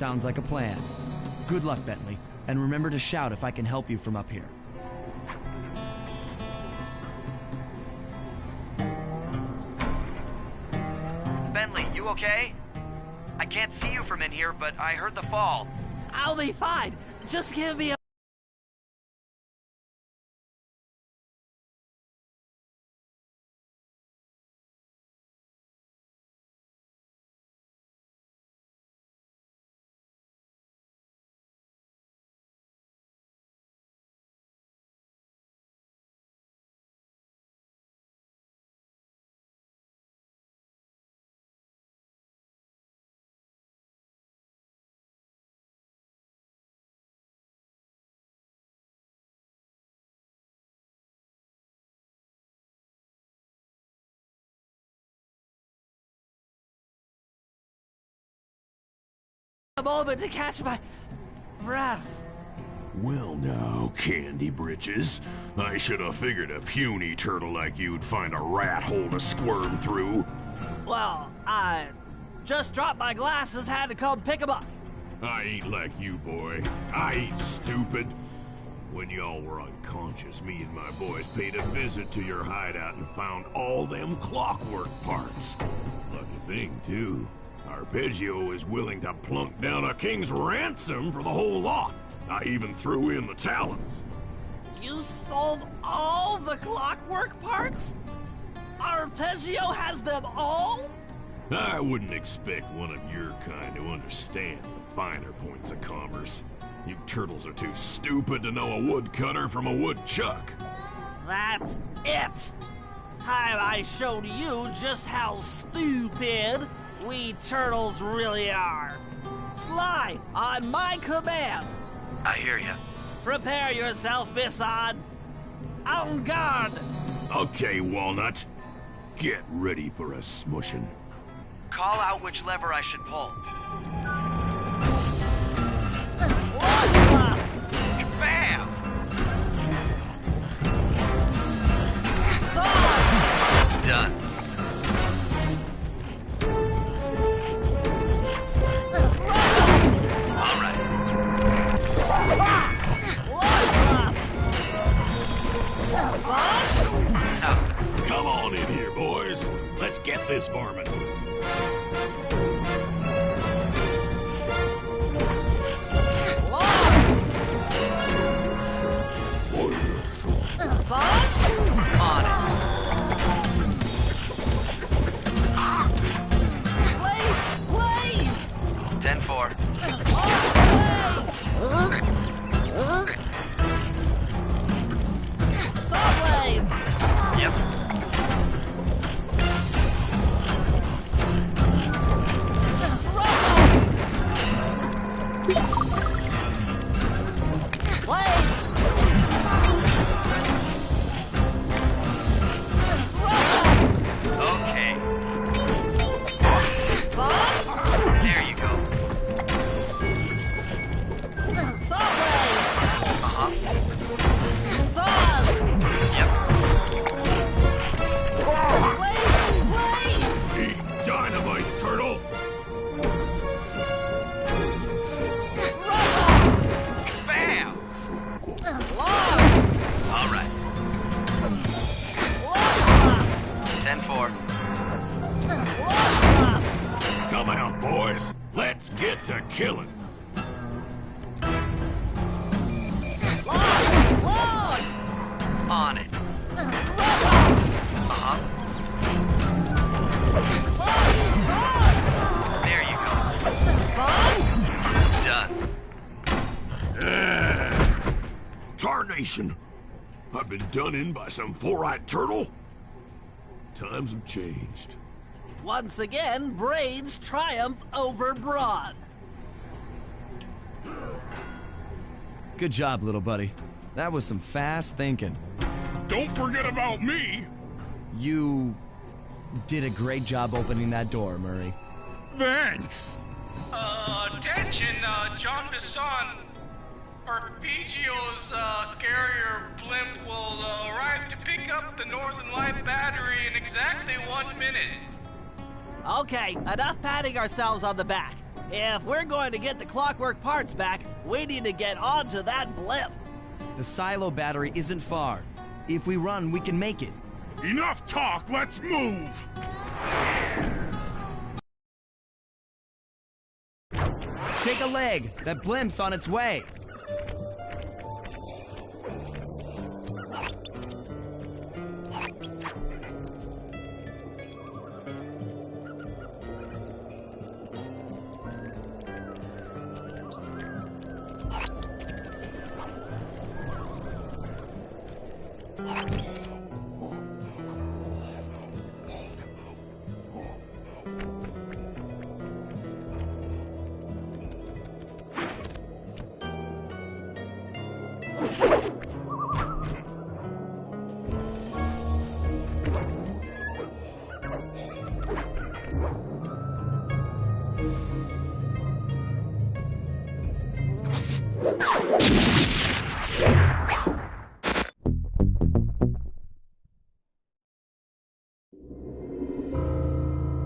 Sounds like a plan. Good luck, Bentley, and remember to shout if I can help you from up here. Bentley, you okay? I can't see you from in here, but I heard the fall. I'll be fine. Just give me a... moment to catch my breath. Well now, Candy Britches. I should have figured a puny turtle like you'd find a rat hole to squirm through. Well, I just dropped my glasses, had to come pick them up. I ain't like you, boy. I ain't stupid. When y'all were unconscious, me and my boys paid a visit to your hideout and found all them clockwork parts. Lucky thing, too. Arpeggio is willing to plunk down a king's ransom for the whole lot. I even threw in the talons. You sold all the clockwork parts? Arpeggio has them all? I wouldn't expect one of your kind to understand the finer points of commerce. You turtles are too stupid to know a woodcutter from a woodchuck. That's it. Time I showed you just how stupid we turtles really are. Sly, on my command. I hear you. Prepare yourself, Bisson. En garde. Okay, Walnut. Get ready for a smushing. Call out which lever I should pull. Bam! Done. All right. Come on in here, boys. Let's get this varmint. Sauce? On it. Blades! 10-4. Saw blades! Yep. Blades! Okay. Sauce? There you go. Saw blades! Uh-huh. Saws! Yep. Blades! Eat dynamite, turtle! Bam! Logs! All right. Logs! 10-4. Come out, boys. Let's get to killing. Logs! On it. Uh-huh. There you go. Done. Tarnation! I've been done in by some four-eyed turtle? Times have changed. Once again, Braids triumph over Brawn. Good job, little buddy. That was some fast thinking. Don't forget about me. You did a great job opening that door, Murray. Thanks. Attention, John Bisson. Arpeggio's carrier blimp will arrive to pick up the Northern Light battery in exactly 1 minute. Okay, enough patting ourselves on the back. If we're going to get the clockwork parts back, we need to get onto that blimp. The silo battery isn't far. If we run, we can make it. Enough talk, let's move! Shake a leg! That blimp's on its way!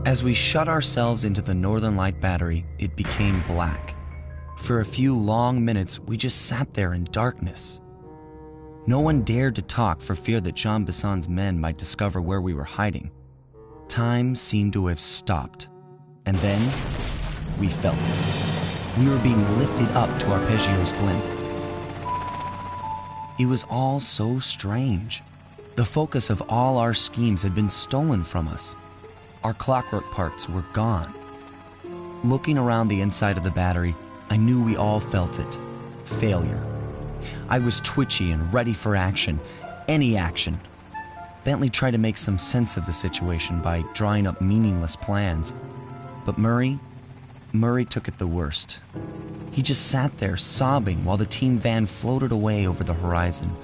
As we shut ourselves into the Northern Light battery, it became black. For a few long minutes, we just sat there in darkness. No one dared to talk for fear that Jean Bisson's men might discover where we were hiding. Time seemed to have stopped. And then, we felt it. We were being lifted up to Arpeggio's blimp. It was all so strange. The focus of all our schemes had been stolen from us. Our clockwork parts were gone. Looking around the inside of the battery, I knew we all felt it. Failure. I was twitchy and ready for action. Any action. Bentley tried to make some sense of the situation by drawing up meaningless plans. But Murray took it the worst. He just sat there sobbing while the team van floated away over the horizon.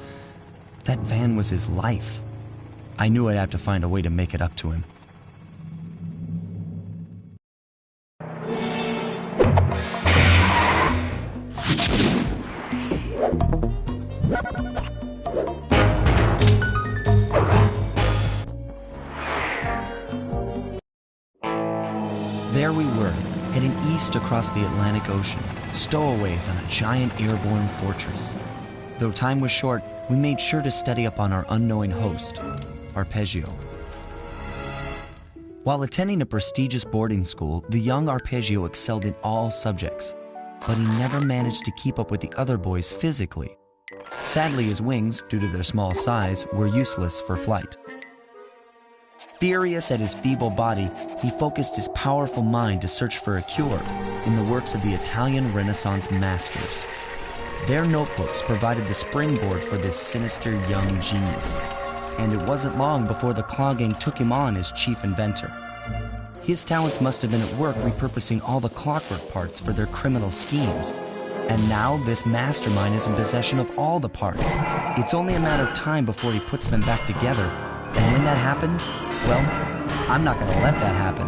That van was his life. I knew I'd have to find a way to make it up to him. There we were, heading east across the Atlantic Ocean, stowaways on a giant airborne fortress. Though time was short, we made sure to study up on our unknowing host, Arpeggio. While attending a prestigious boarding school, the young Arpeggio excelled in all subjects, but he never managed to keep up with the other boys physically. Sadly, his wings, due to their small size, were useless for flight. Furious at his feeble body, he focused his powerful mind to search for a cure in the works of the Italian Renaissance masters. Their notebooks provided the springboard for this sinister young genius, and it wasn't long before the Claw Gang took him on as chief inventor. His talents must have been at work repurposing all the clockwork parts for their criminal schemes. And now this mastermind is in possession of all the parts. It's only a matter of time before he puts them back together. And when that happens, well, I'm not going to let that happen.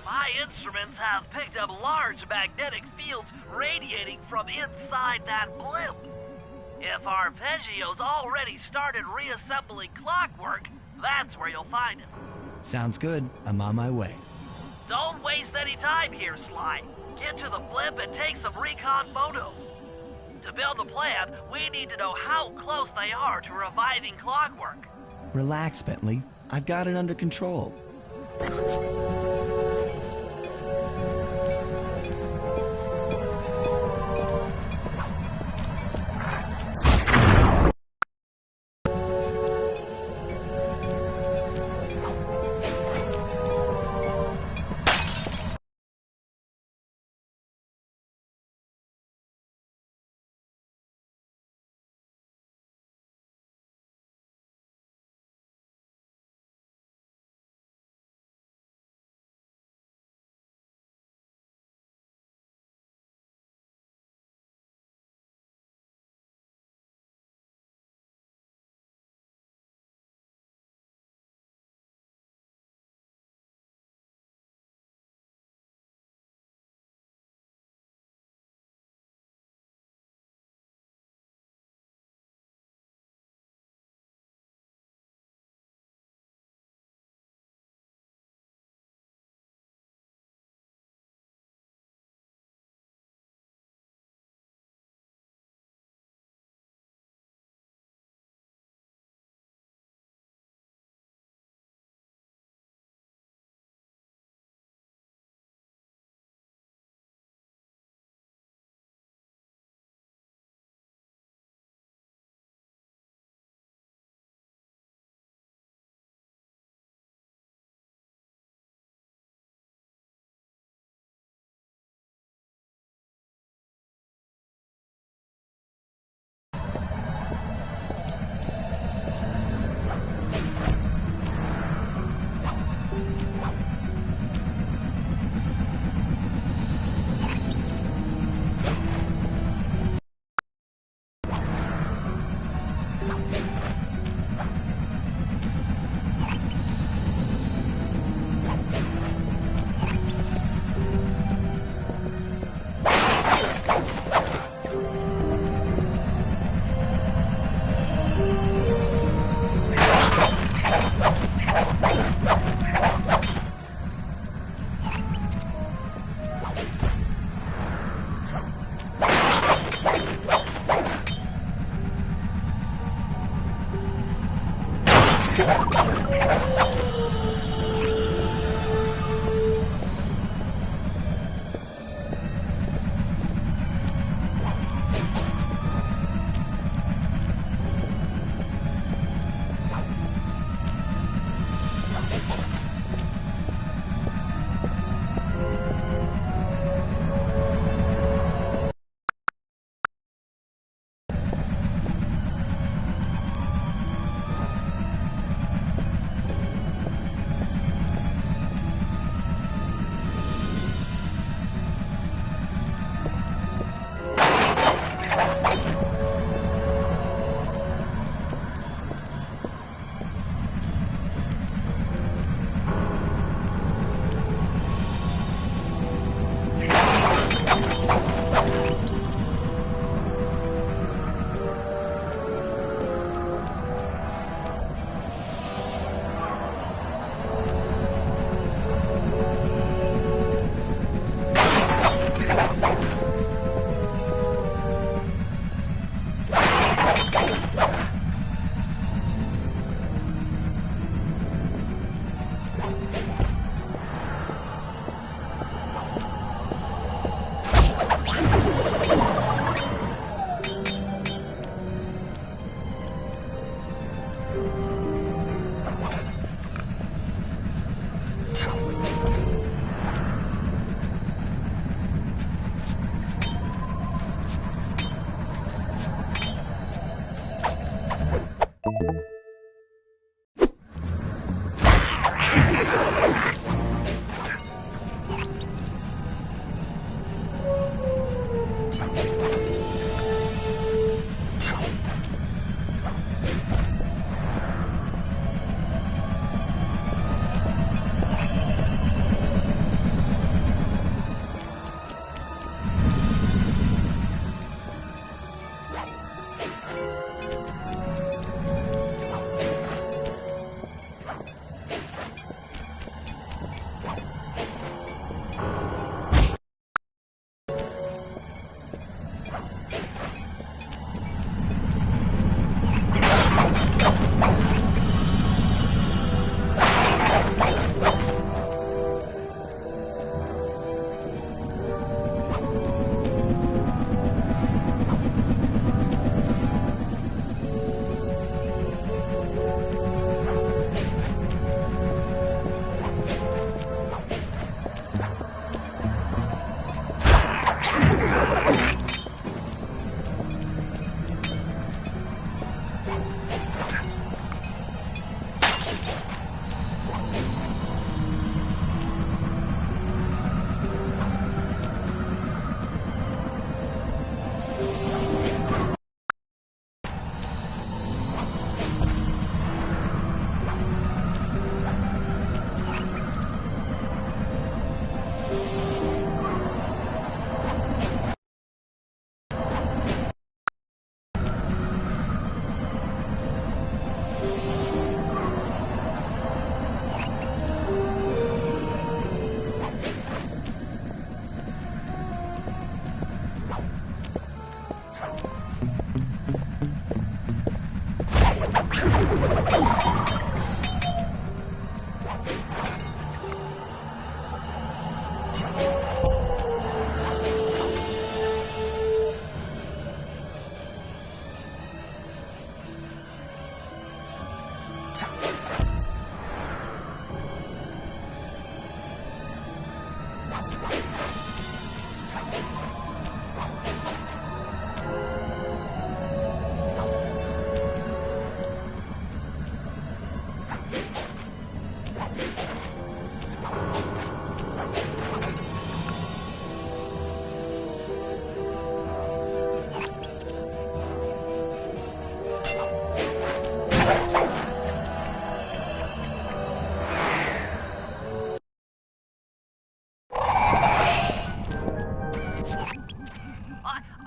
My instruments have picked up large magnetic fields radiating from inside that blimp. If Arpeggio's already started reassembling clockwork, that's where you'll find him. Sounds good. I'm on my way. Don't waste any time here, Sly. Get to the blimp and take some recon photos. To build a plan, we need to know how close they are to reviving clockwork. Relax, Bentley. I've got it under control.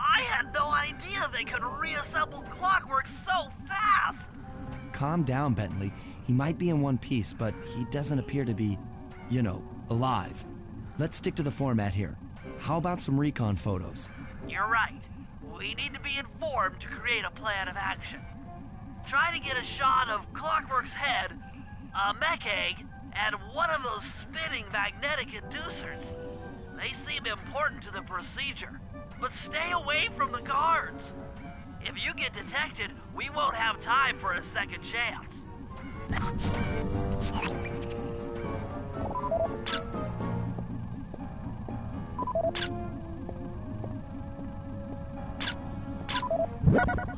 I had no idea they could reassemble Clockwork so fast! Calm down, Bentley. He might be in one piece, but he doesn't appear to be, you know, alive. Let's stick to the format here. How about some recon photos? You're right. We need to be informed to create a plan of action. Try to get a shot of Clockwork's head, a mech egg, and one of those spinning magnetic inducers. They seem important to the procedure, but stay away from the guards. If you get detected, we won't have time for a second chance.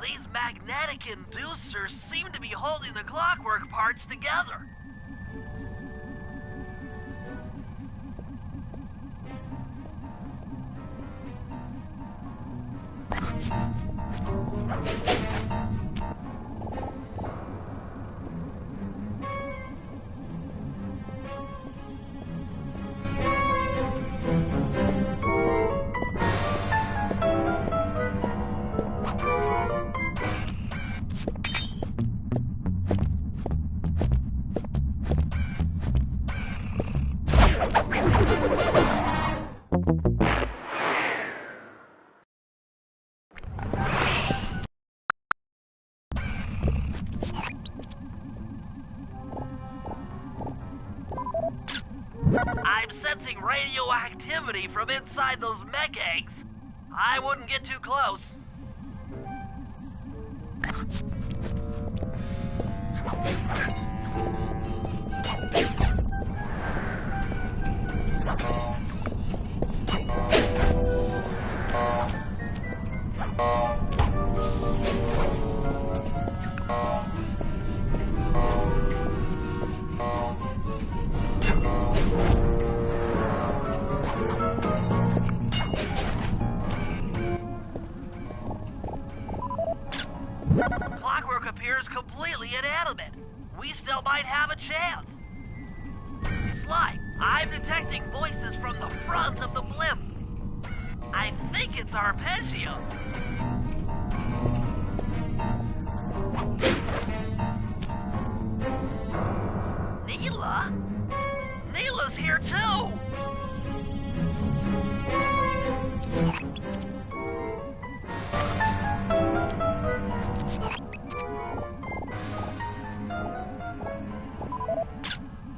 These magnetic inducers seem to be holding the Clockwork parts together. I'm sensing radioactivity from inside those mech eggs. I wouldn't get too close. Clockwork appears completely inanimate. We still might have a chance. Sly, I'm detecting voices from the front of the blimp. I think it's Arpeggio. Neela? Neela's here too!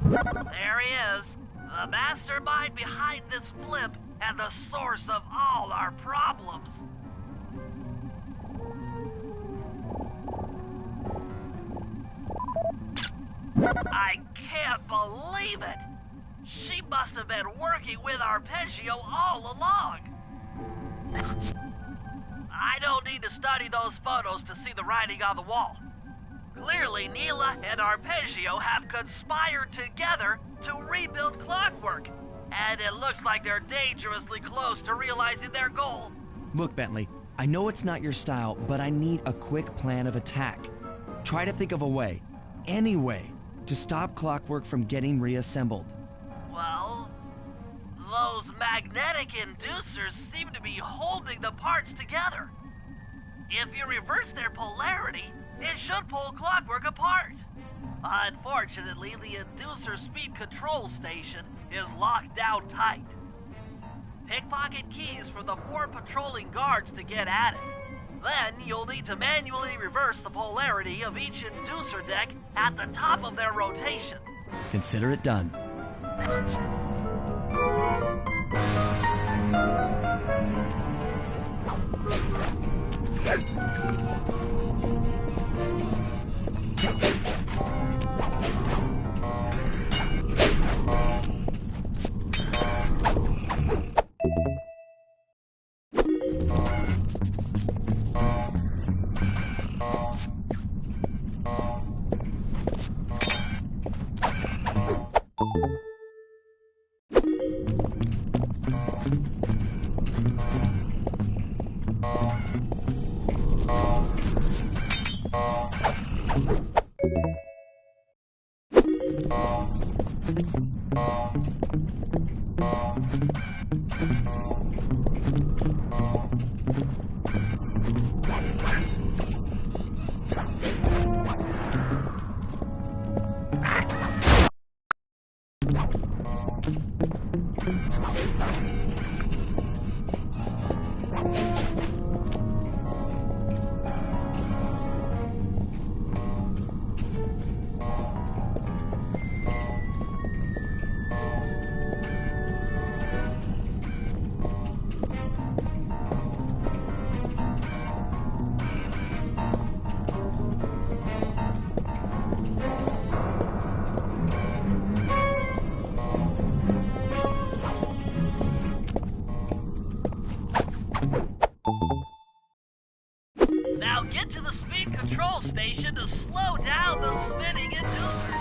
There he is, the mastermind behind this blimp and the source of all our problems. I can't believe it! She must have been working with Arpeggio all along. I don't need to study those photos to see the writing on the wall. Clearly, Neela and Arpeggio have conspired together to rebuild Clockwork, and it looks like they're dangerously close to realizing their goal. Look, Bentley, I know it's not your style, but I need a quick plan of attack. Try to think of a way, any way, to stop Clockwork from getting reassembled. Well, those magnetic inducers seem to be holding the parts together. If you reverse their polarity, it should pull Clockwork apart. Unfortunately, the inducer speed control station is locked down tight. Pickpocket keys for the 4 patrolling guards to get at it. Then you'll need to manually reverse the polarity of each inducer deck at the top of their rotation. Consider it done. Now get to the speed control station to slow down the spinning inducers.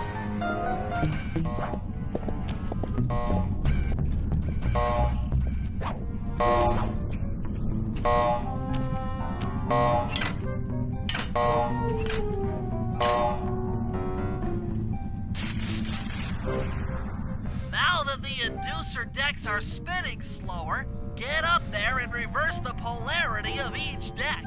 Now that the inducer decks are spinning slower, get up there and reverse the polarity of each deck.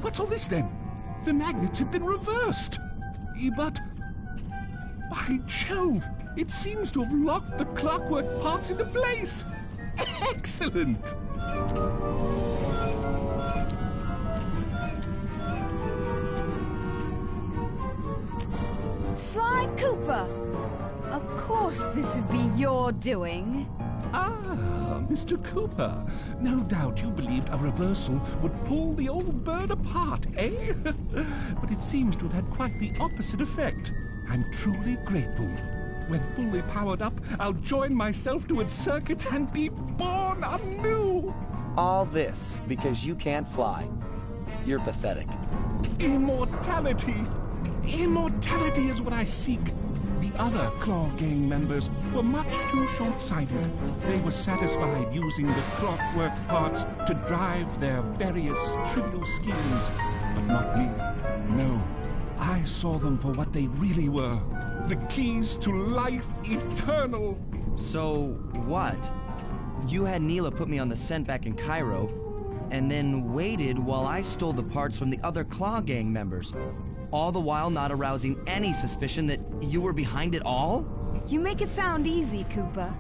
What's all this then? The magnets have been reversed. But, by Jove, it seems to have locked the clockwork parts into place. Excellent! Sly Cooper! Of course this would be your doing. Ah, Mr. Cooper. No doubt you believed a reversal would pull the old bird apart, eh? But it seems to have had quite the opposite effect. I'm truly grateful. When fully powered up, I'll join myself to its circuits and be born anew! All this because you can't fly. You're pathetic. Immortality! Immortality is what I seek. The other Claw Gang members were much too short-sighted. They were satisfied using the clockwork parts to drive their various trivial schemes. But not me. No. I saw them for what they really were. The keys to life eternal. So, what? You had Neela put me on the scent back in Cairo, and then waited while I stole the parts from the other Claw Gang members, all the while not arousing any suspicion that you were behind it all? You make it sound easy, Cooper.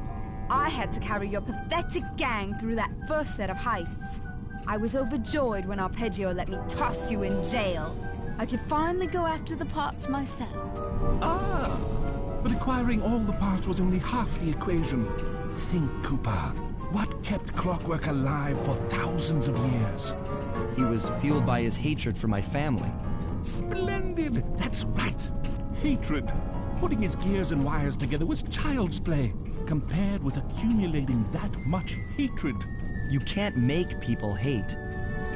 I had to carry your pathetic gang through that first set of heists. I was overjoyed when Arpeggio let me toss you in jail. I could finally go after the parts myself. Ah, but acquiring all the parts was only half the equation. Think, Cooper. What kept Clockwork alive for thousands of years? He was fueled by his hatred for my family. Splendid! That's right. Hatred. Putting his gears and wires together was child's play, compared with accumulating that much hatred. You can't make people hate.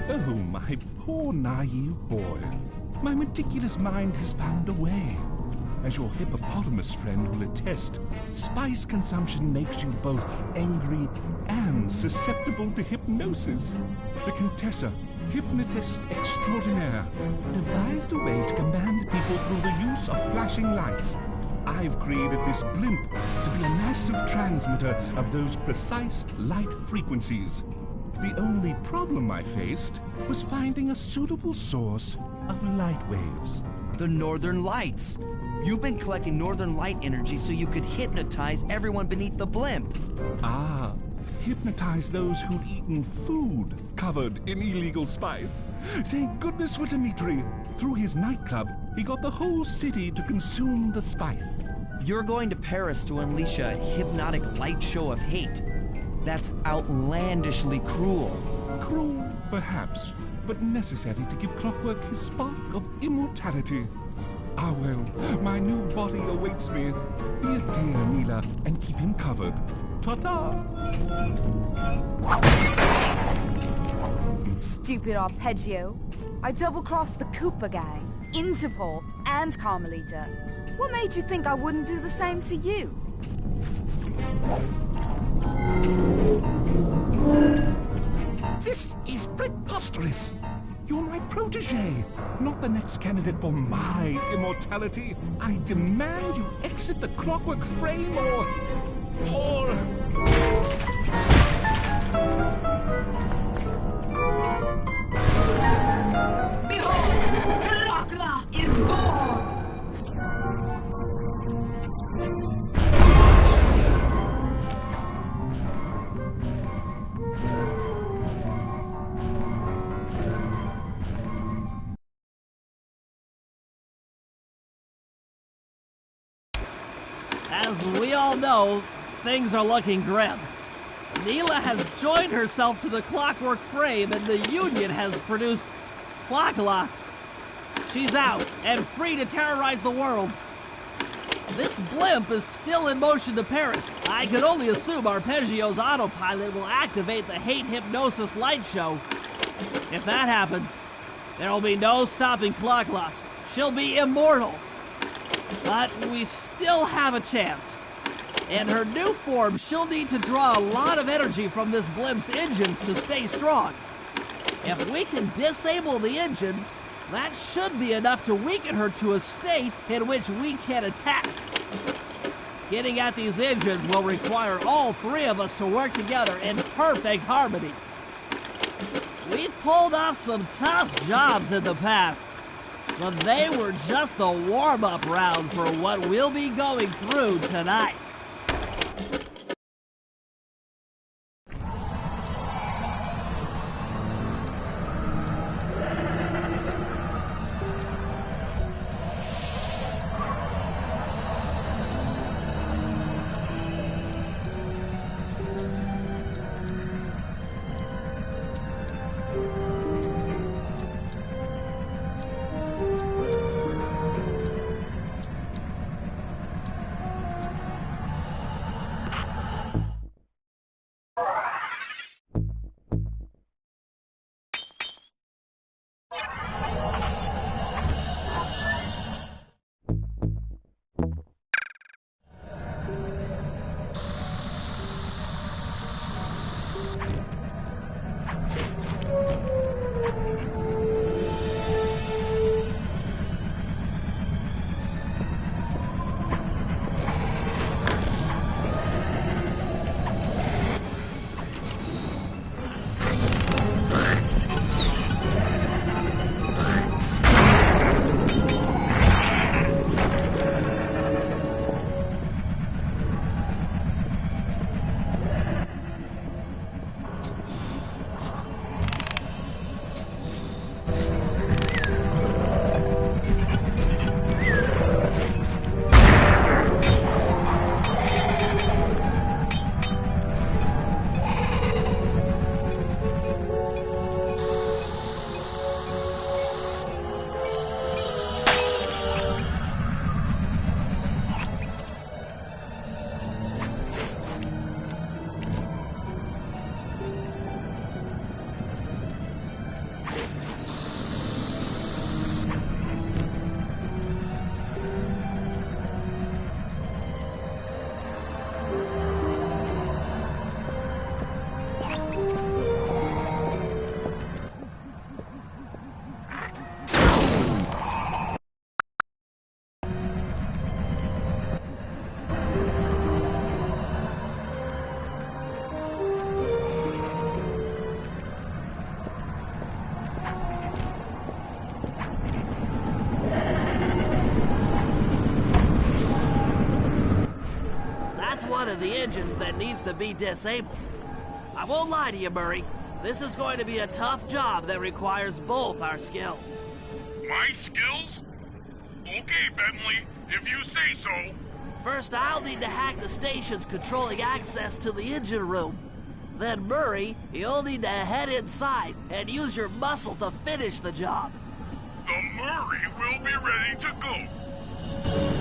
Oh, my poor naive boy. My meticulous mind has found a way. As your hippopotamus friend will attest, spice consumption makes you both angry and susceptible to hypnosis. The Contessa, hypnotist extraordinaire, devised a way to command people through the use of flashing lights. I've created this blimp to be a massive transmitter of those precise light frequencies. The only problem I faced was finding a suitable source of light waves. The Northern Lights. You've been collecting Northern Light energy so you could hypnotize everyone beneath the blimp. Ah, hypnotize those who'd eaten food covered in illegal spice. Thank goodness for Dimitri. Through his nightclub, he got the whole city to consume the spice. You're going to Paris to unleash a hypnotic light show of hate. That's outlandishly cruel. Cruel, perhaps, but necessary to give Clockwork his spark of immortality. Ah well, my new body awaits me. Be a dear, Mila, and keep him covered. Ta-ta! Stupid Arpeggio. I double-crossed the Cooper gang, Interpol, and Carmelita. What made you think I wouldn't do the same to you? This is preposterous! You're my protege, not the next candidate for my immortality. I demand you exit the Clockwork frame or... Behold, Clockla is born! As we all know, things are looking grim. Neela has joined herself to the Clockwork frame and the Union has produced Clockla. She's out and free to terrorize the world. This blimp is still in motion to Paris. I could only assume Arpeggio's autopilot will activate the hate hypnosis light show. If that happens, there will be no stopping Clockla. She'll be immortal. But we still have a chance. In her new form, she'll need to draw a lot of energy from this blimp's engines to stay strong. If we can disable the engines, that should be enough to weaken her to a state in which we can attack. Getting at these engines will require all three of us to work together in perfect harmony. We've pulled off some tough jobs in the past, but they were just the warm-up round for what we'll be going through tonight. engines that needs to be disabled. I won't lie to you, Murray. This is going to be a tough job that requires both our skills. My skills? Okay, Bentley, if you say so. First, I'll need to hack the stations controlling access to the engine room. Then, Murray, you'll need to head inside and use your muscle to finish the job. The Murray will be ready to go.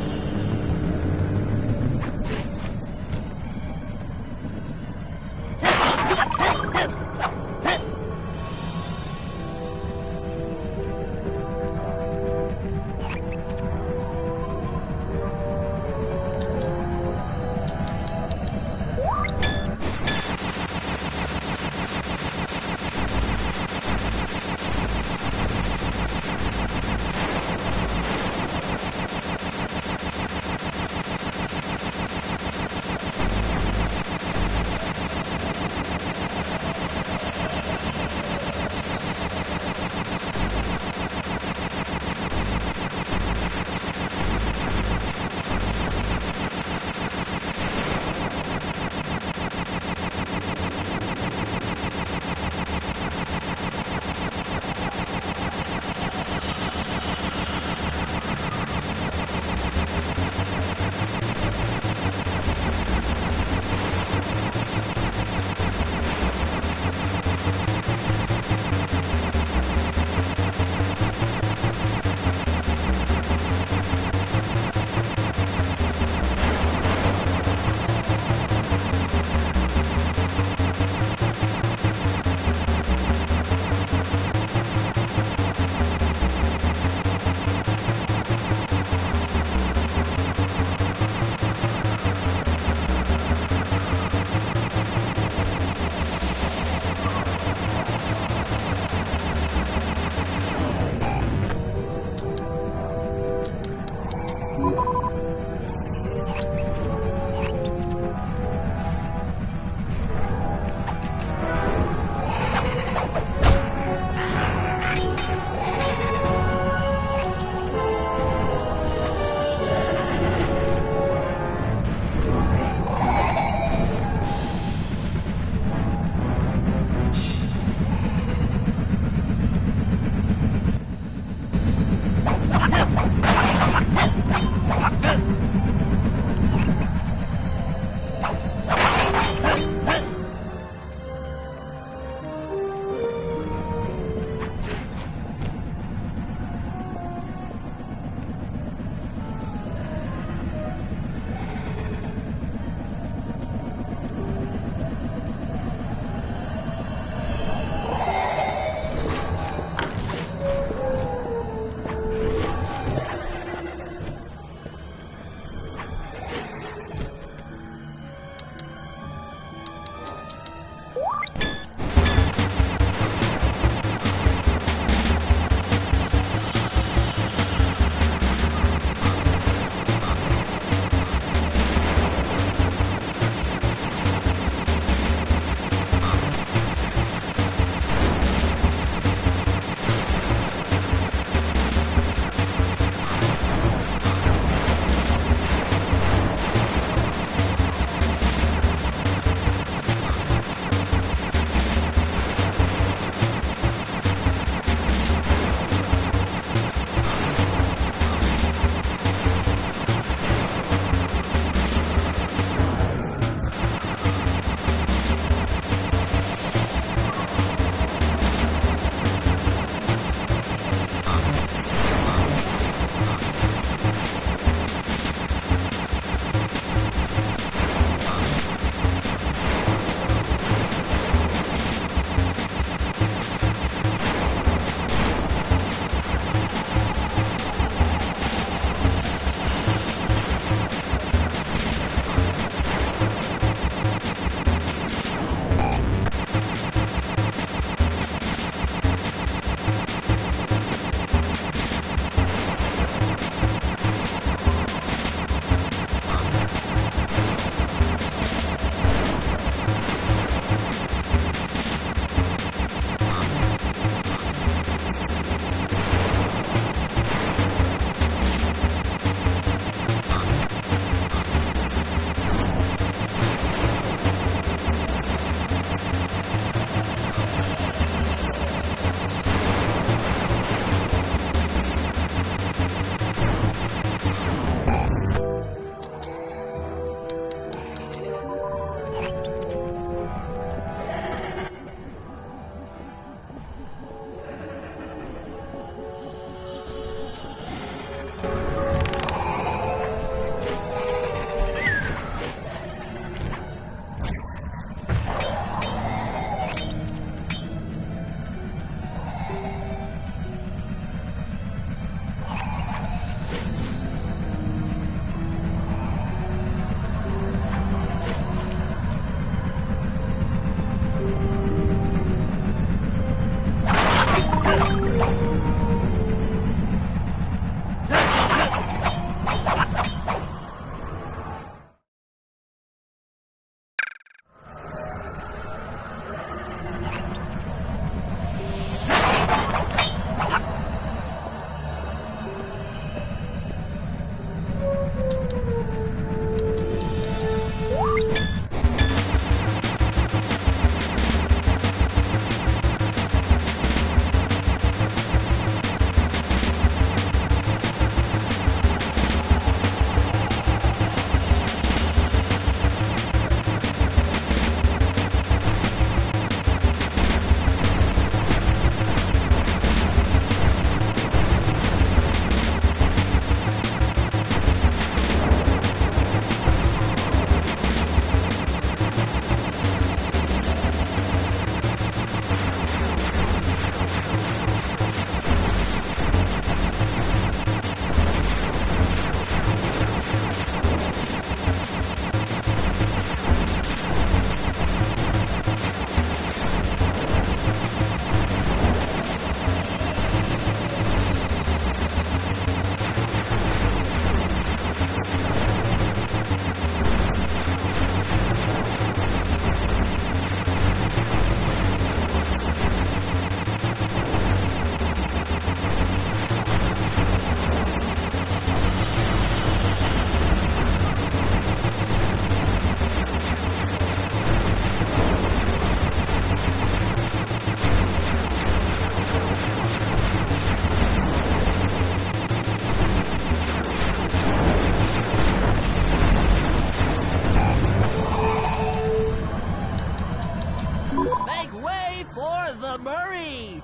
Ready for the Murray!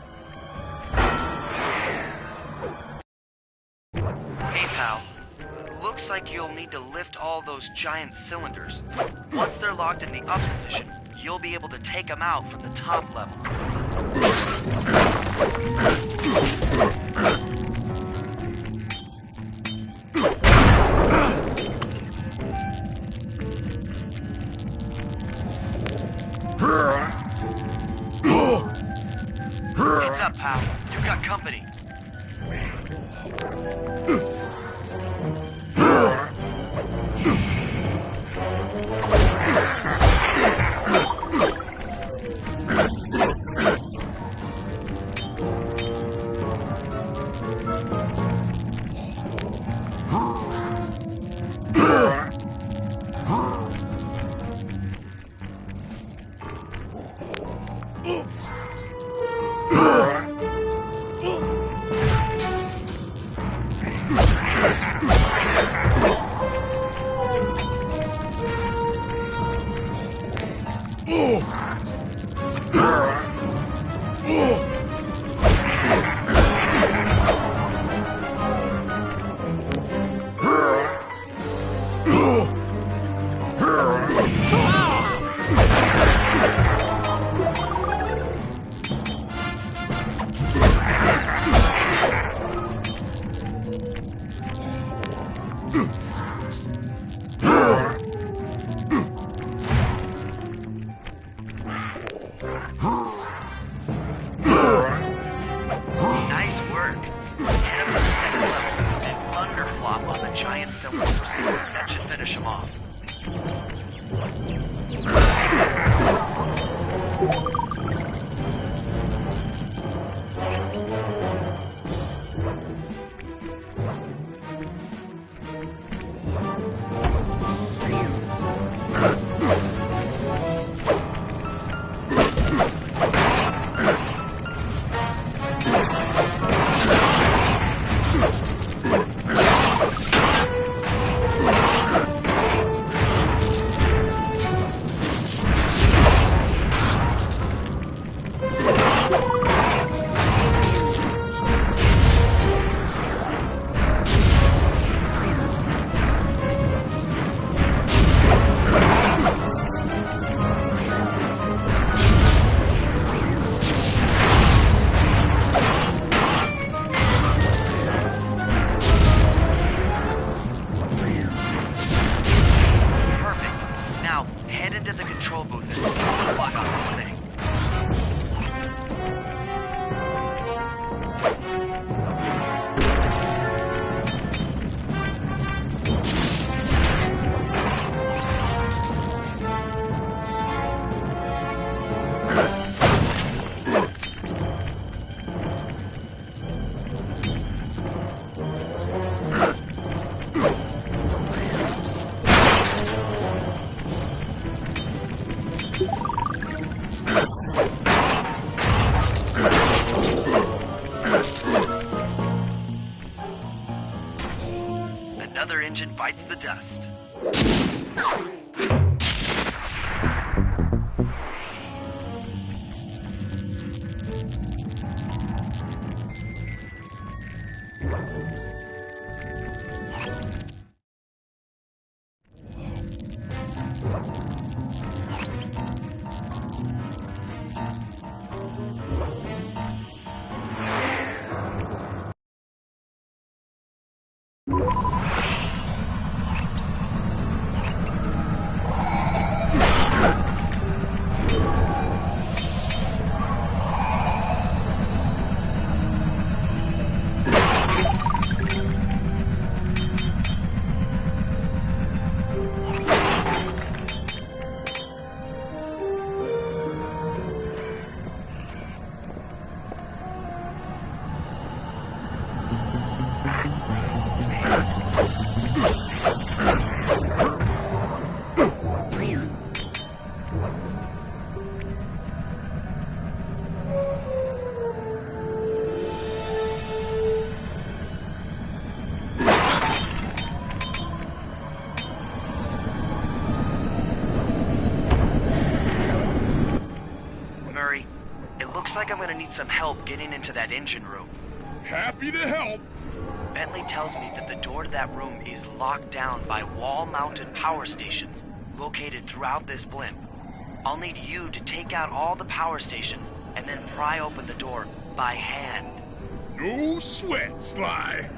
Hey, pal. Looks like you'll need to lift all those giant cylinders. Once they're locked in the up position, you'll be able to take them out from the top level. Heads up, pal. You've got company. Nice work. Head up to the second level and thunderflop on the giant cylinders. That should finish him off. Another engine bites the dust. Looks like I'm gonna need some help getting into that engine room. Happy to help. Bentley tells me that the door to that room is locked down by wall-mounted power stations located throughout this blimp. I'll need you to take out all the power stations and then pry open the door by hand. No sweat, Sly.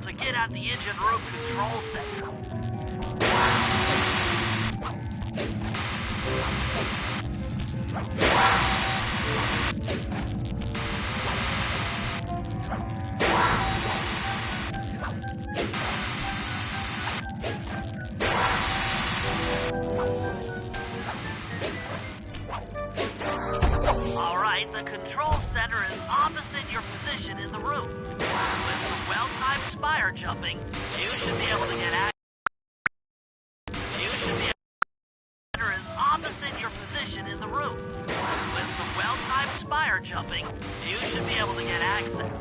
to get at the engine room control center. Alright, the control center is opposite your position in the room. With some well-timed spire jumping, you should be able to get access. Center is opposite your position in the room. With some well-timed spire jumping, you should be able to get access.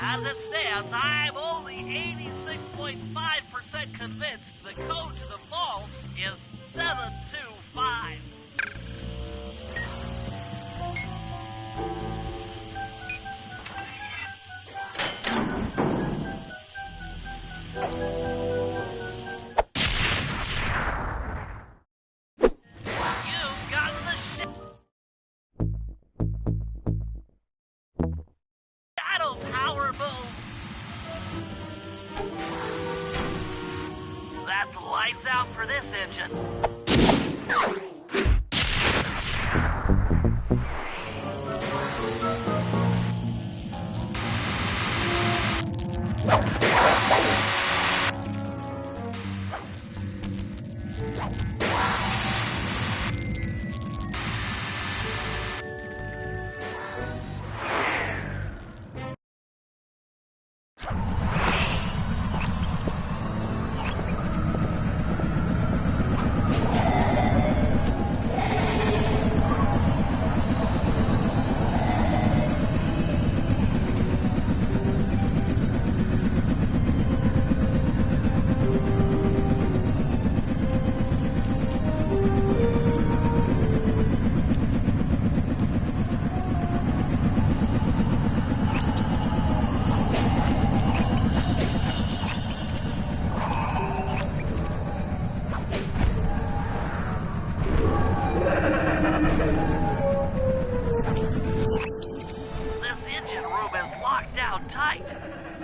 As it stands, I'm only 86.5% convinced the code to the vault is 725. You've gotten the Shadow Tower move. That's lights out for this engine. Tight.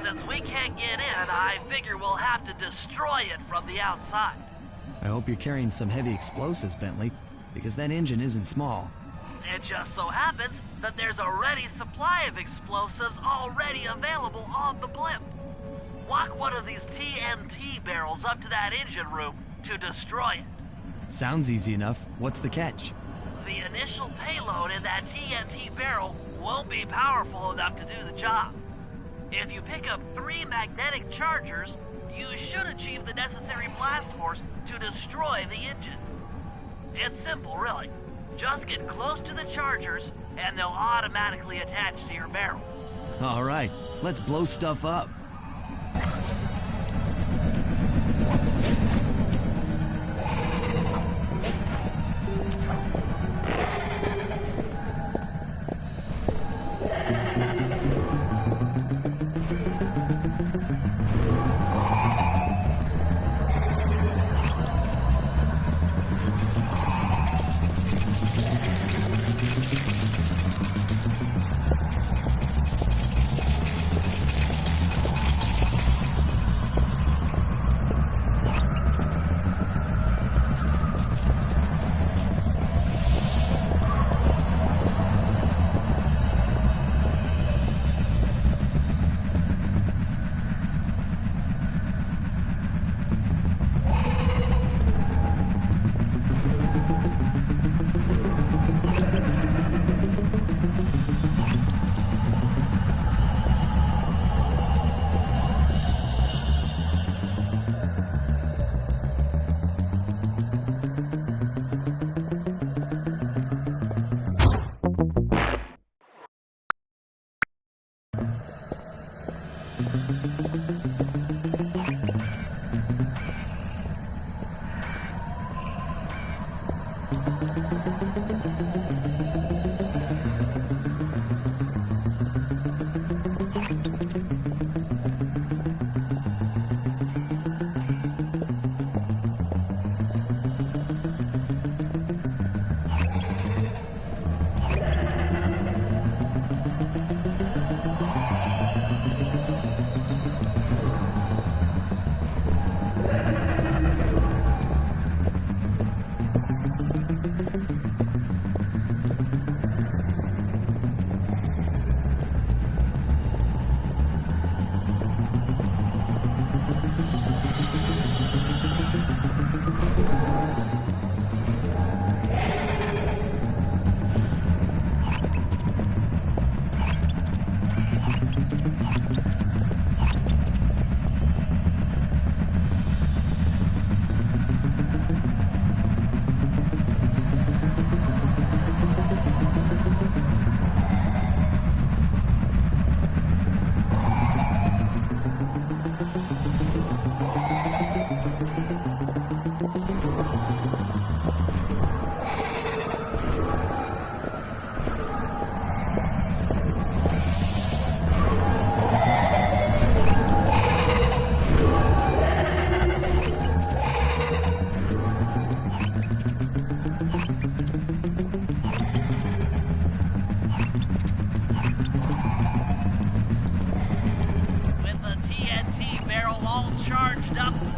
Since we can't get in, I figure we'll have to destroy it from the outside. I hope you're carrying some heavy explosives, Bentley, because that engine isn't small. It just so happens that there's a ready supply of explosives already available on the blimp. Walk one of these TNT barrels up to that engine room to destroy it. Sounds easy enough. What's the catch? The initial payload in that TNT barrel won't be powerful enough to do the job. If you pick up 3 magnetic chargers, you should achieve the necessary blast force to destroy the engine. It's simple, really. Just get close to the chargers, and they'll automatically attach to your barrel. All right, let's blow stuff up.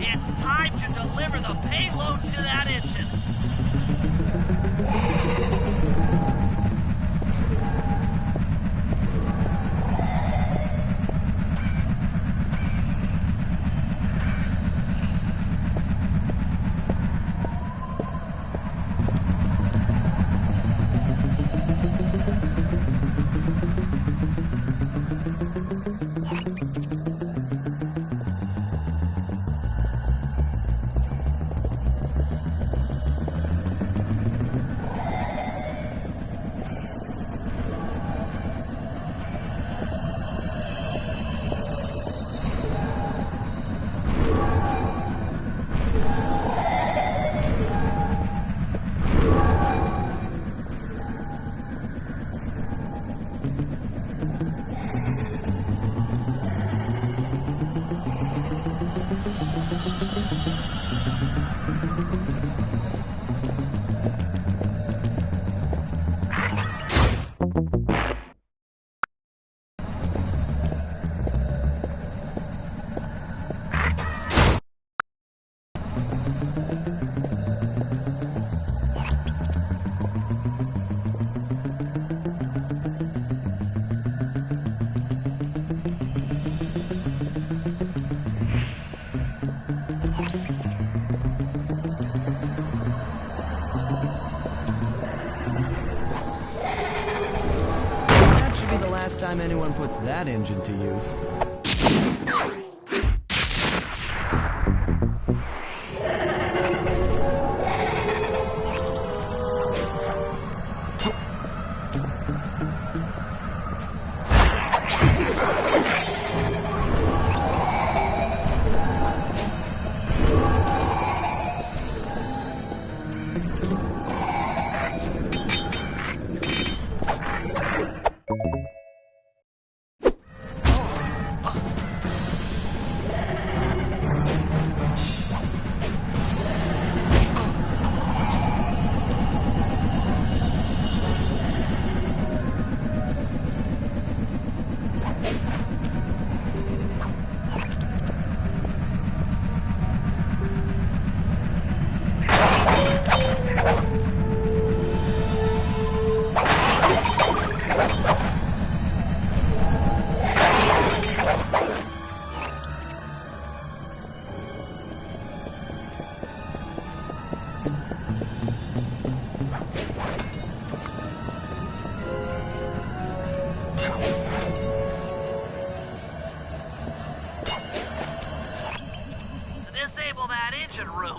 It's time to deliver the payload to that engine. Last time anyone puts that engine to use.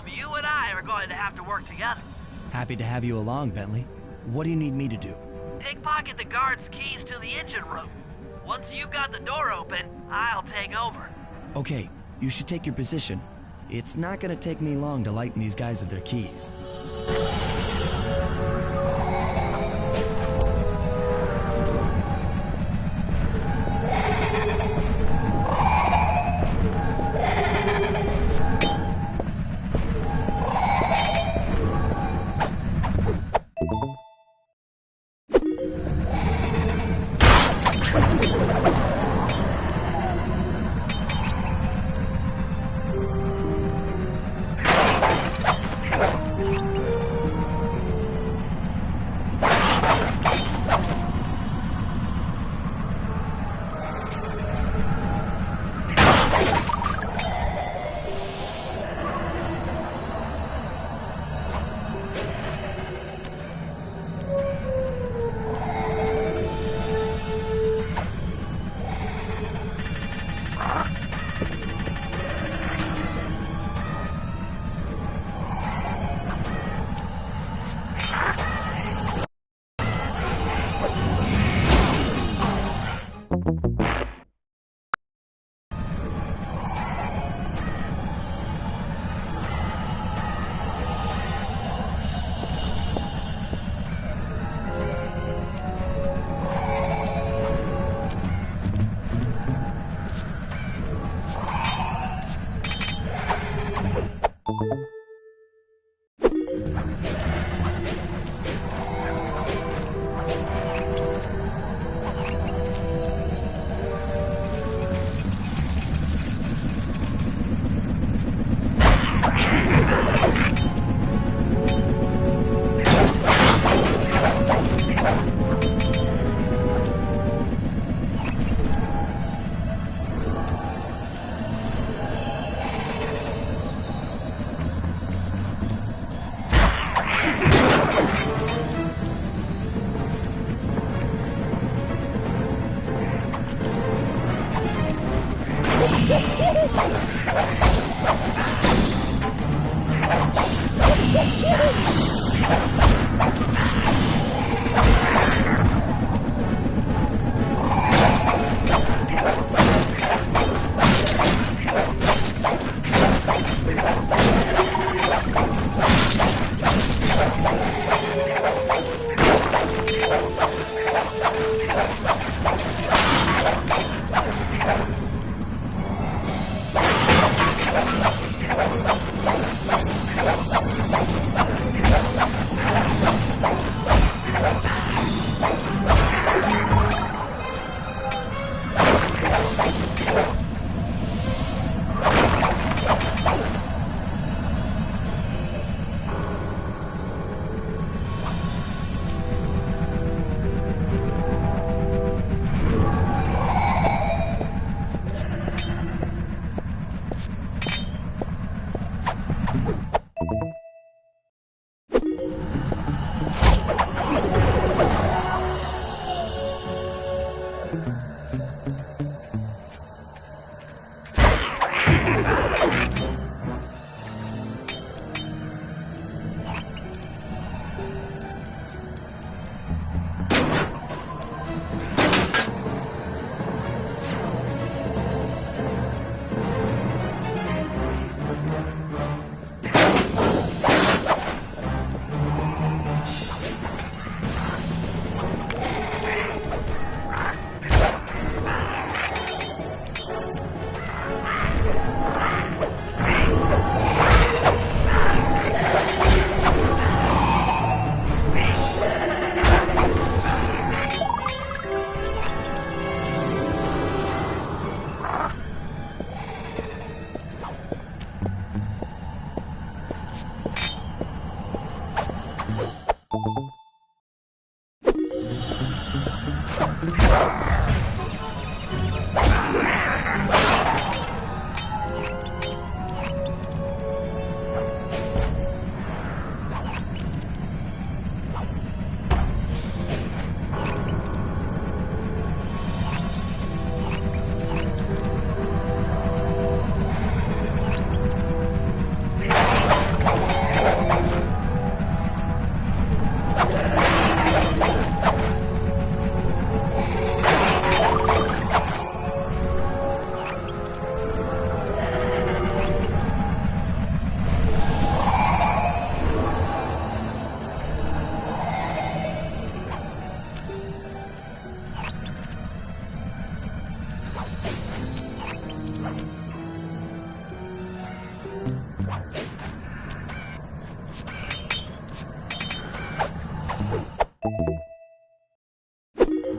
You and I are going to have to work together. Happy to have you along, Bentley. What do you need me to do? Pickpocket the guard's keys to the engine room. Once you've got the door open, I'll take over. Okay, you should take your position. It's not gonna take me long to lighten these guys of their keys.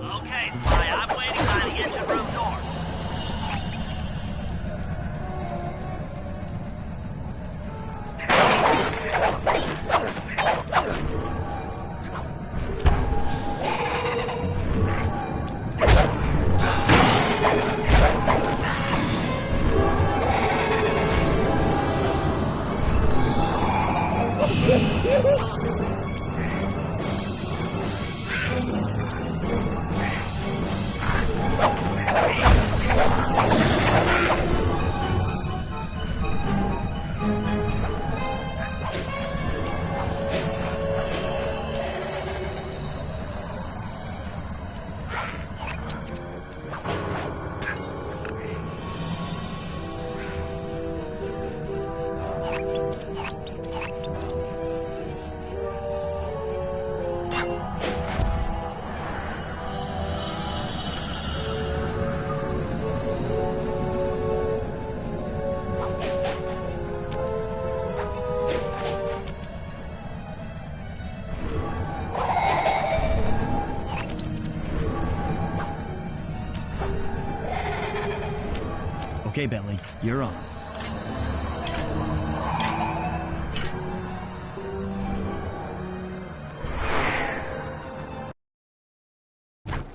Okay, Sly, I'm waiting by the engine room door. Okay, Bentley, you're on.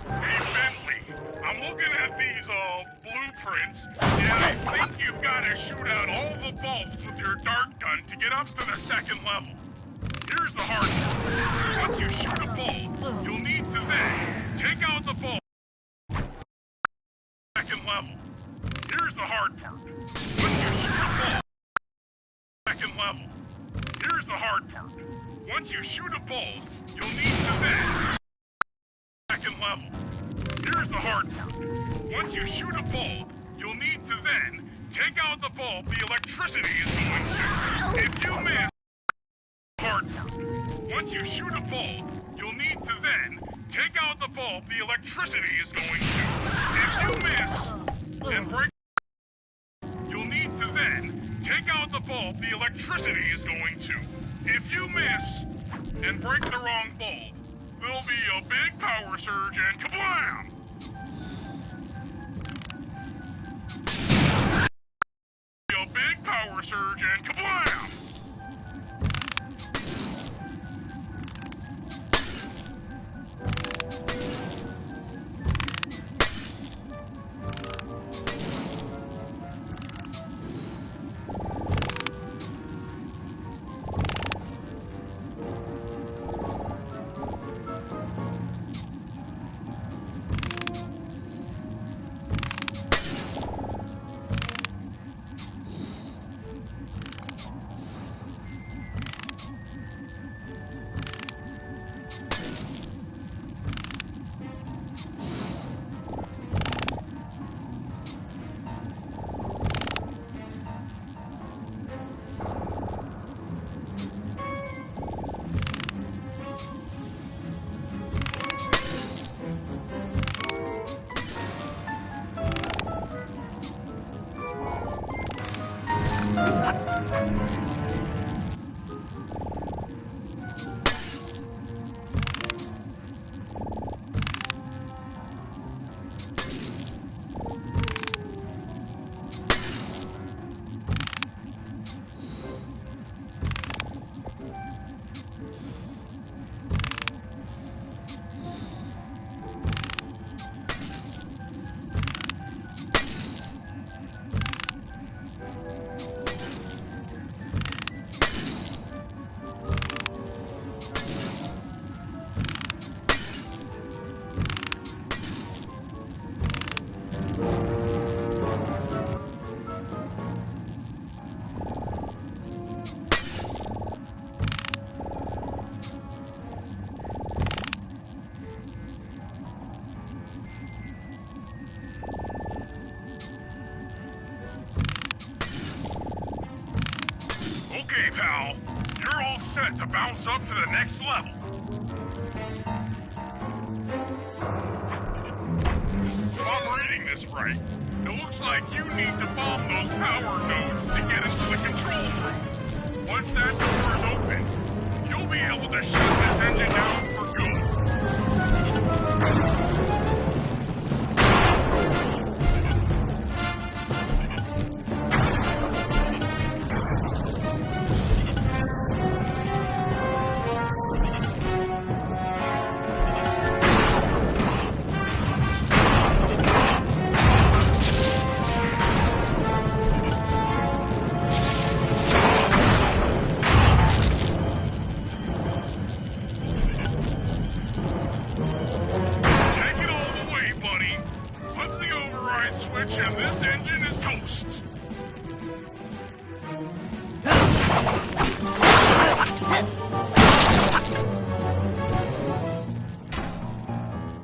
Hey, Bentley, I'm looking at these, blueprints, and I think you've got to shoot out all the bolts with your dart gun to get up to the second level. Here's the hard part. Once you shoot a bolt, you'll need to then take out the bolt. Second level. Here's the hard part. Once you shoot a bolt. Second level. Here's the hard part. Once you shoot a bolt, you'll need to then. Second level. Here's the hard part. Once you shoot a bolt, you'll need to then take out the bulb the electricity is going to. If you miss. Hard part. Once you shoot a bulb, you'll need to then take out the bulb the electricity is going to. If you miss and break, you'll need to then take out the bulb the electricity is going to. If you miss and break the wrong bulb, there'll be a big power surge and kablam! A big power surge and kablam! Okay, pal. You're all set to bounce up to the next level. If I'm reading this right, it looks like you need to bomb those power nodes to get into the control room. Once that door is open, you'll be able to shut this engine down for good.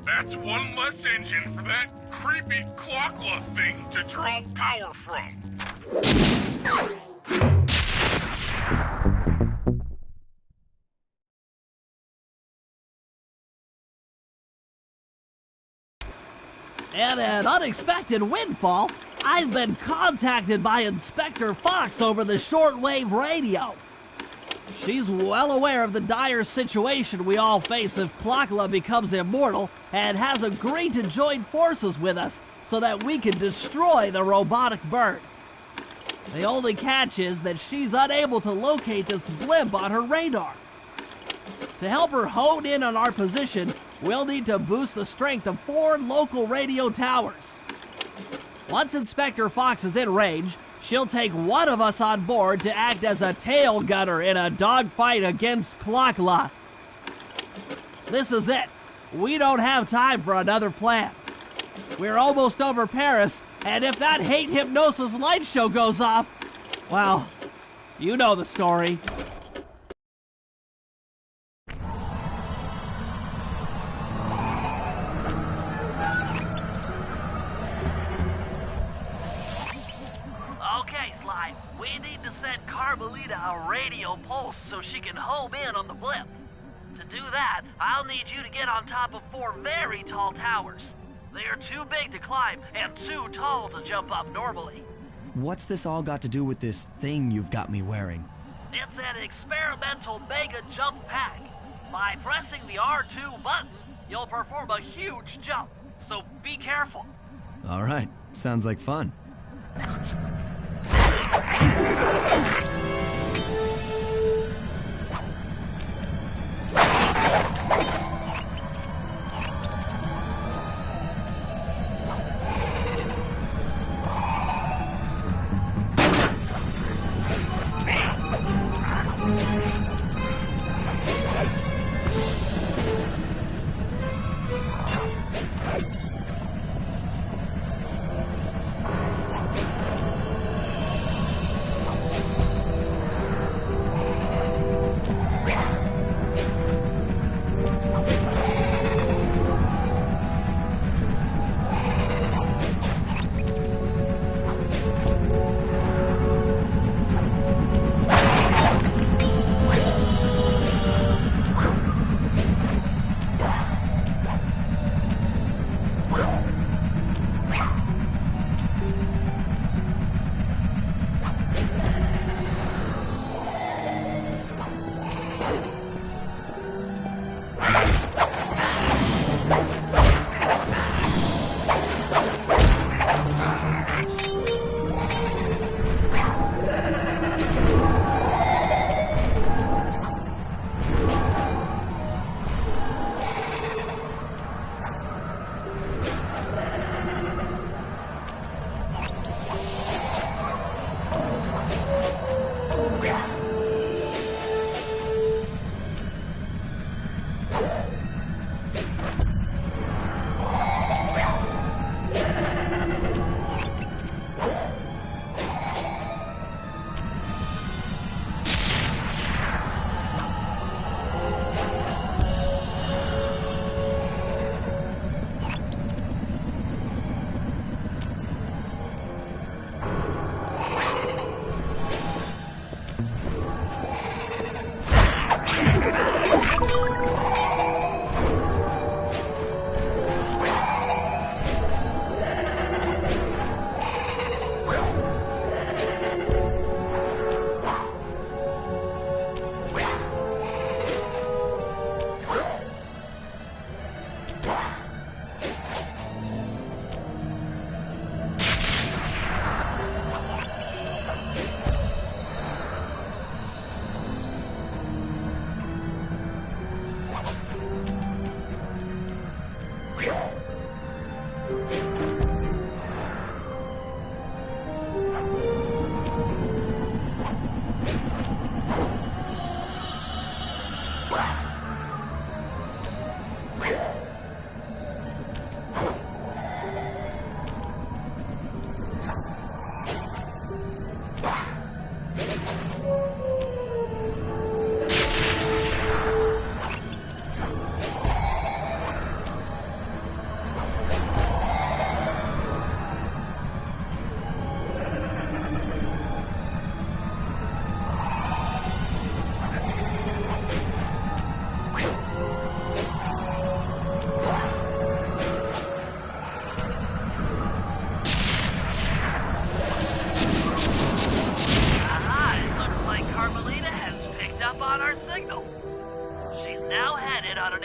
That's one less engine for that creepy clockla thing to draw power from. And an unexpected windfall, I've been contacted by Inspector Fox over the shortwave radio. She's well aware of the dire situation we all face if Clockla becomes immortal and has agreed to join forces with us so that we can destroy the robotic bird. The only catch is that she's unable to locate this blimp on her radar. To help her hone in on our position, we'll need to boost the strength of 4 local radio towers. Once Inspector Fox is in range, she'll take one of us on board to act as a tail gunner in a dogfight against Clockla. This is it. We don't have time for another plan. We're almost over Paris, and if that hate hypnosis light show goes off, well, you know the story. Okay, Sly, we need to send Carmelita a radio pulse so she can home in on the blimp. To do that, I'll need you to get on top of 4 very tall towers. They are too big to climb and too tall to jump up normally. What's this all got to do with this thing you've got me wearing? It's an experimental mega jump pack. By pressing the R2 button, you'll perform a huge jump, so be careful. All right, sounds like fun.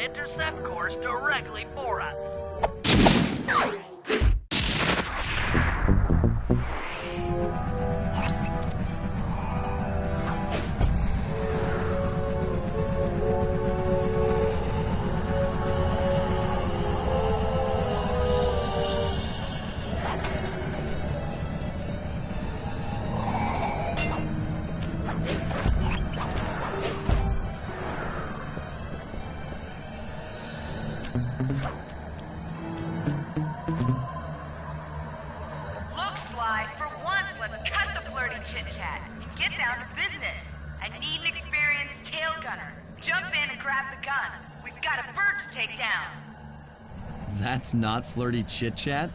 intercept course directly for us. Look, Sly, for once, let's cut the flirty chit-chat and get down to business. I need an experienced tail gunner. Jump in and grab the gun. We've got a bird to take down. That's not flirty chit-chat?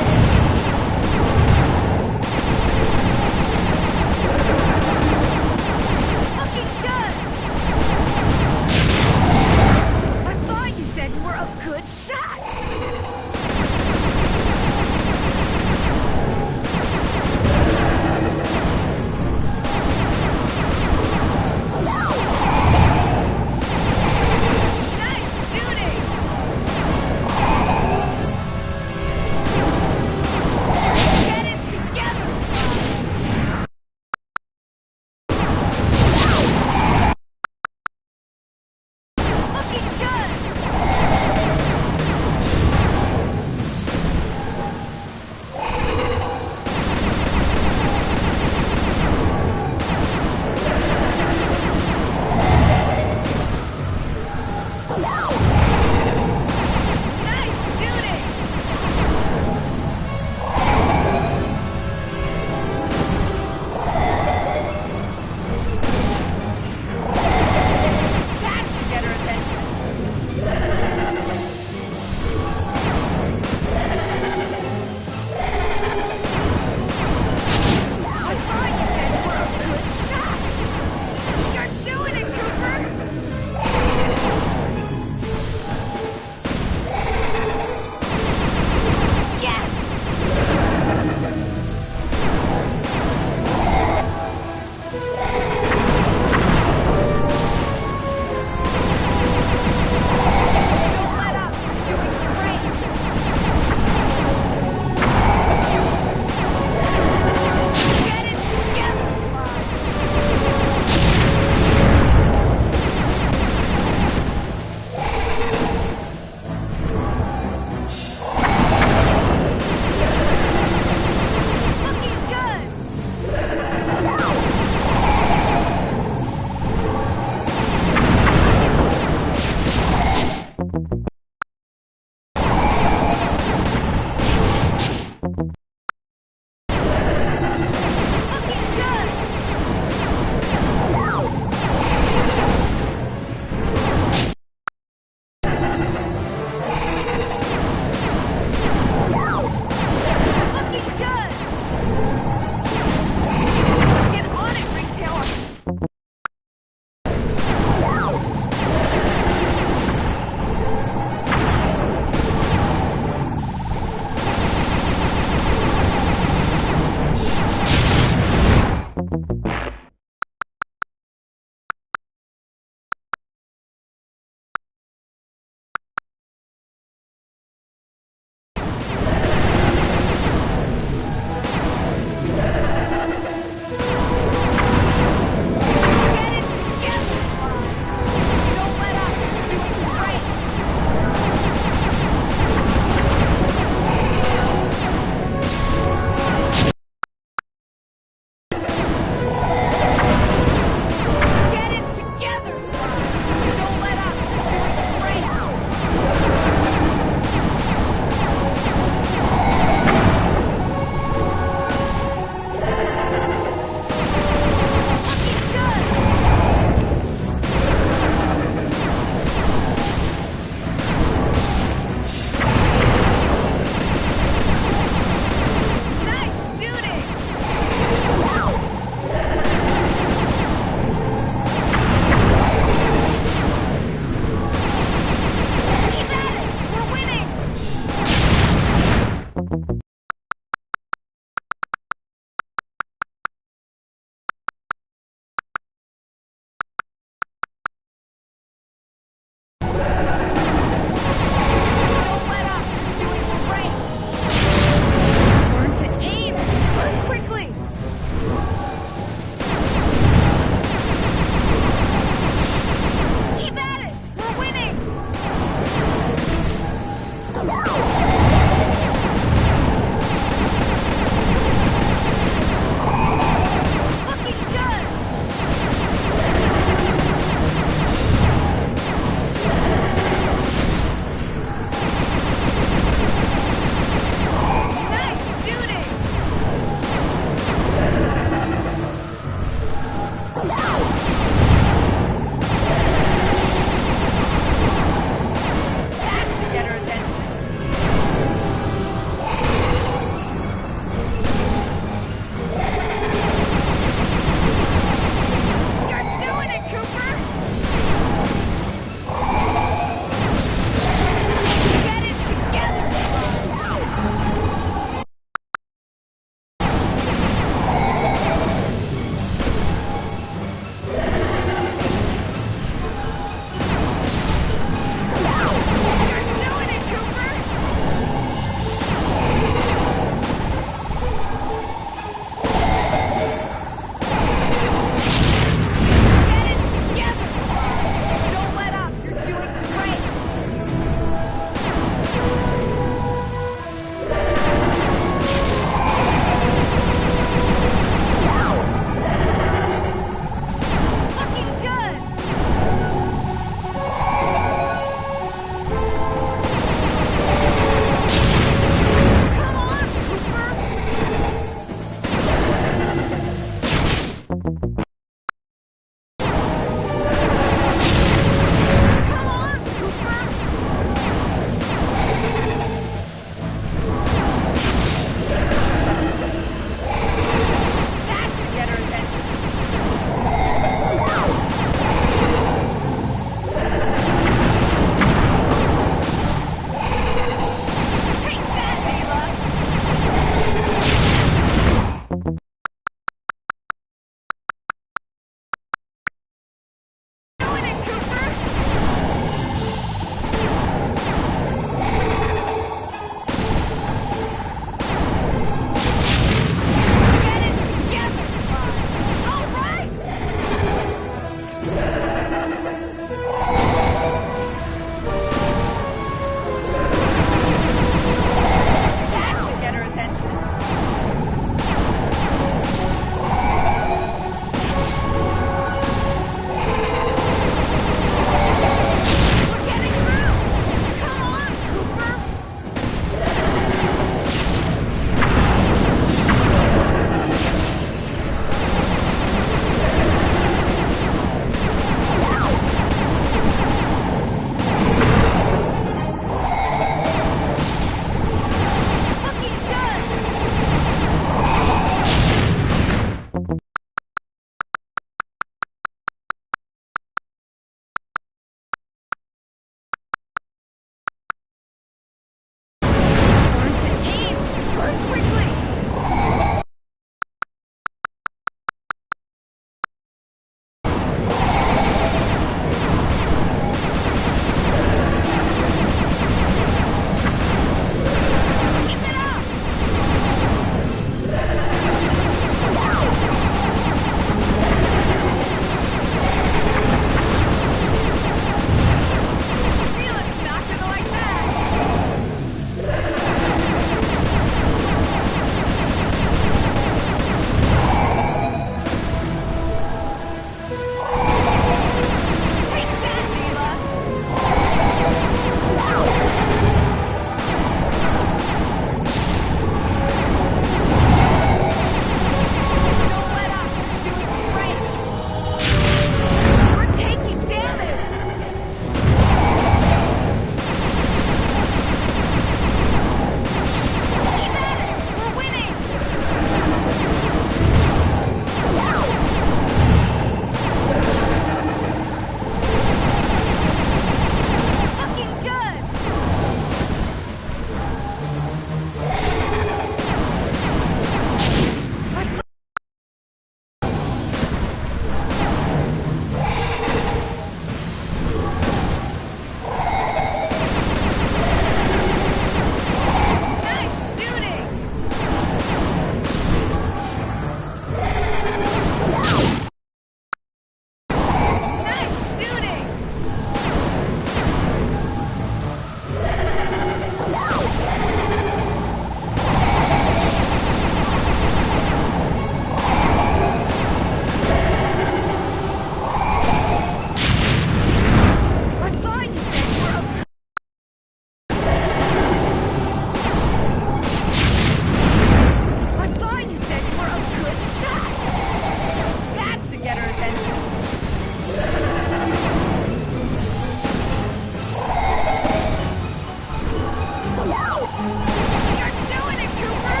You're doing it, Cooper!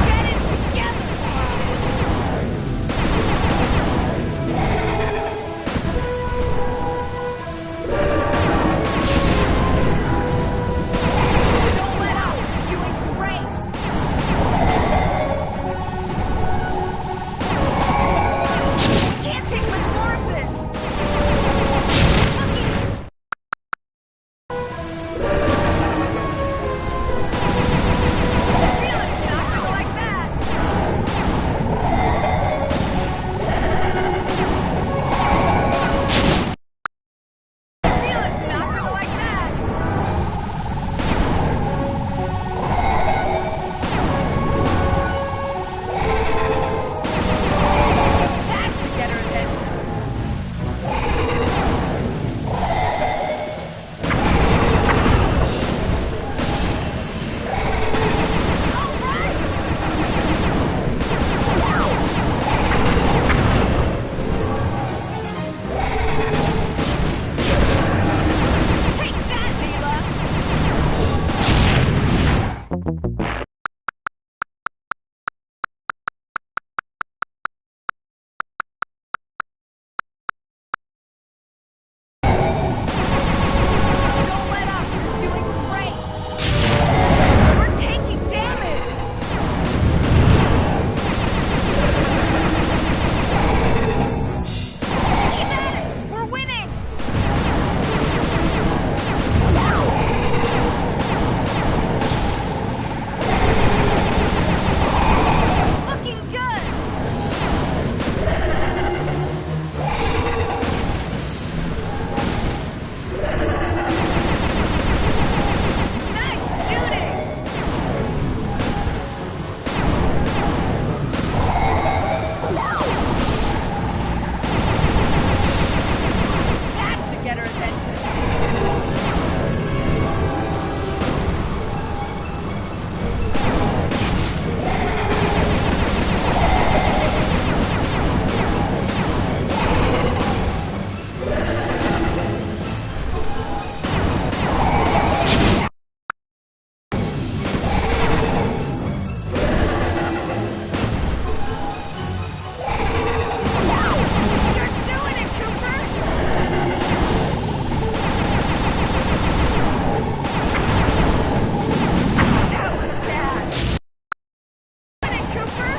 Get it together, Don't let up! You're doing great! Can't take much more of this! Feel it, not go like that! Feel it, not go like that! That should get her attention. All right! Take that, Mila! Don't let up! You're doing great! We're taking damage! Keep at it! We're winning! Looking good! Nice shooting! That should get her attention. You're doing it, Cooper! That was bad! Doing it, Cooper!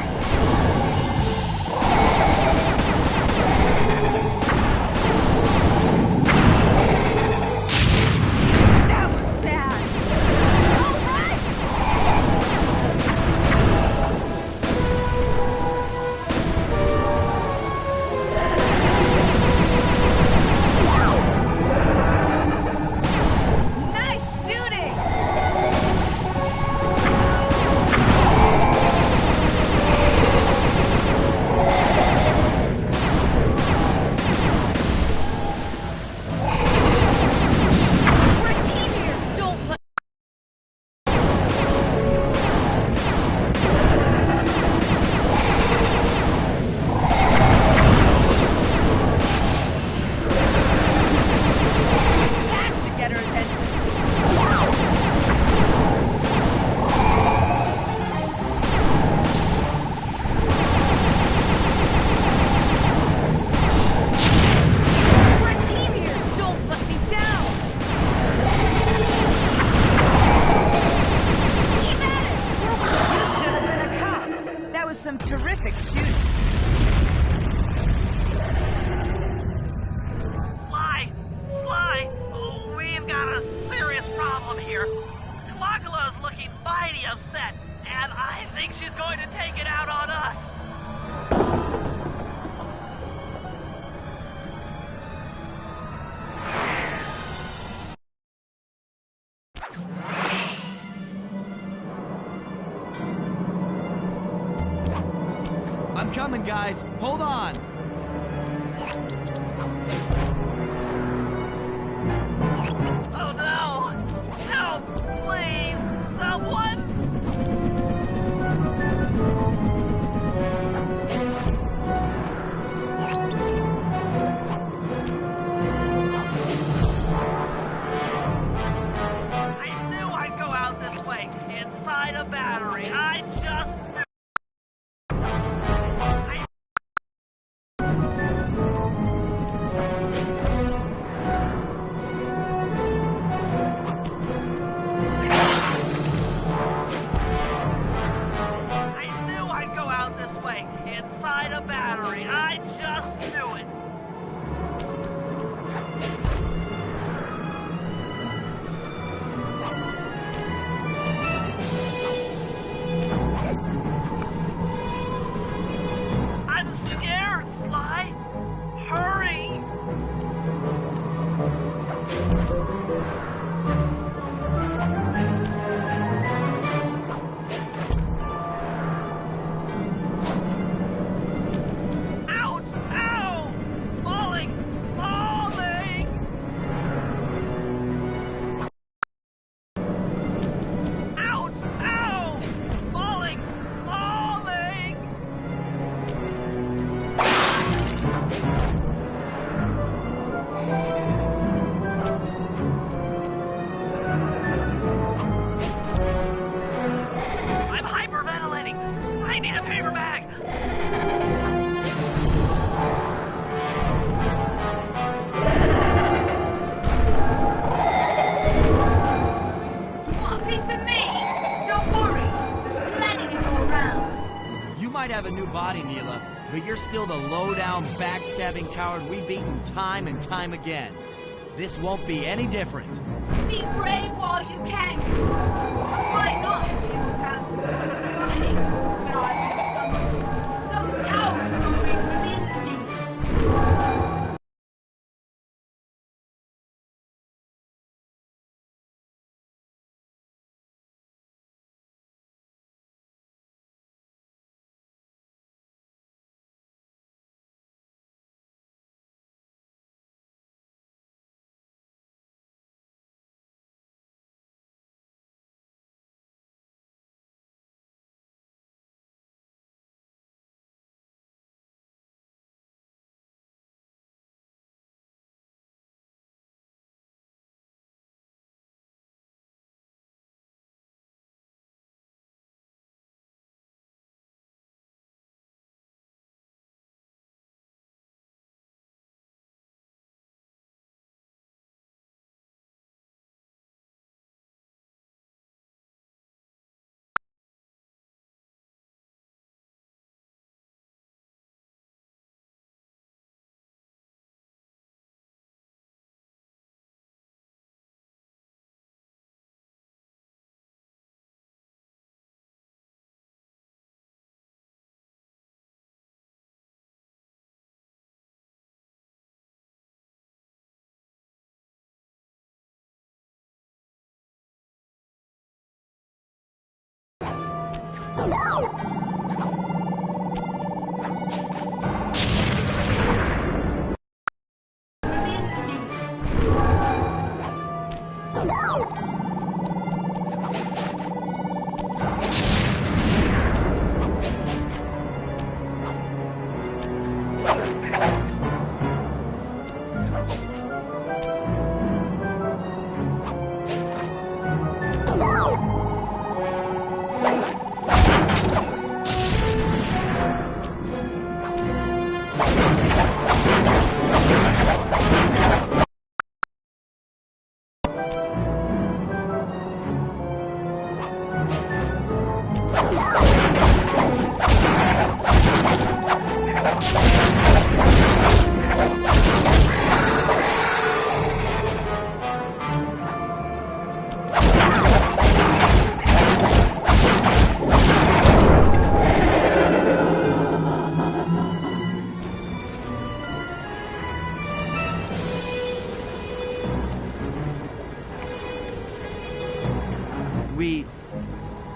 That was bad! All right! Nice shooting! We're a team here! Don't let... That should get her attention. We're a team here! Don't let me down! Keep at it! You should have been a cop. That was some terrific shooting. Sly! Oh, we've got a serious problem here. Clockula's looking mighty upset, and I think she's going to take it out on us. I'm coming, guys. Hold on. Oh no! Help! Please! Someone! body, Neela, but you're still the low-down, backstabbing coward we've beaten time and time again. This won't be any different. Be brave while you can. I might not have the immortality your hate, but I feel some power brewing within me.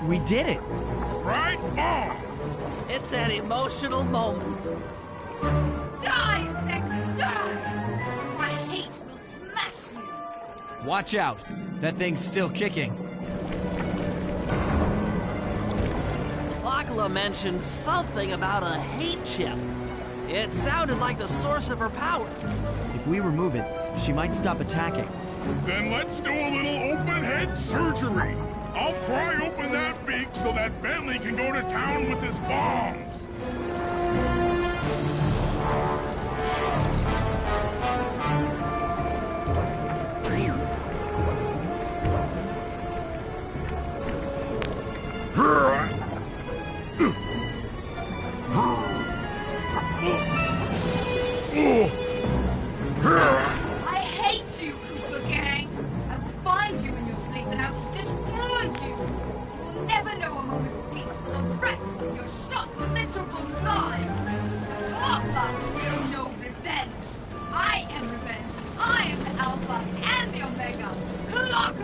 We did it! Right on! It's an emotional moment. Die, insects, die! My hate will smash you! Watch out! That thing's still kicking. Lachla mentioned something about a hate chip. It sounded like the source of her power. If we remove it, she might stop attacking. Then let's do a little open-head surgery. I'll pry open that beak so that Bentley can go to town with his bombs. I hate you, Cooper Gang! I will find you in your sleep and I will destroy you! You will never know a moment's peace for the rest of your short, miserable lives! The Clock will know no revenge! I am revenge! I am the Alpha and the Omega! Clock!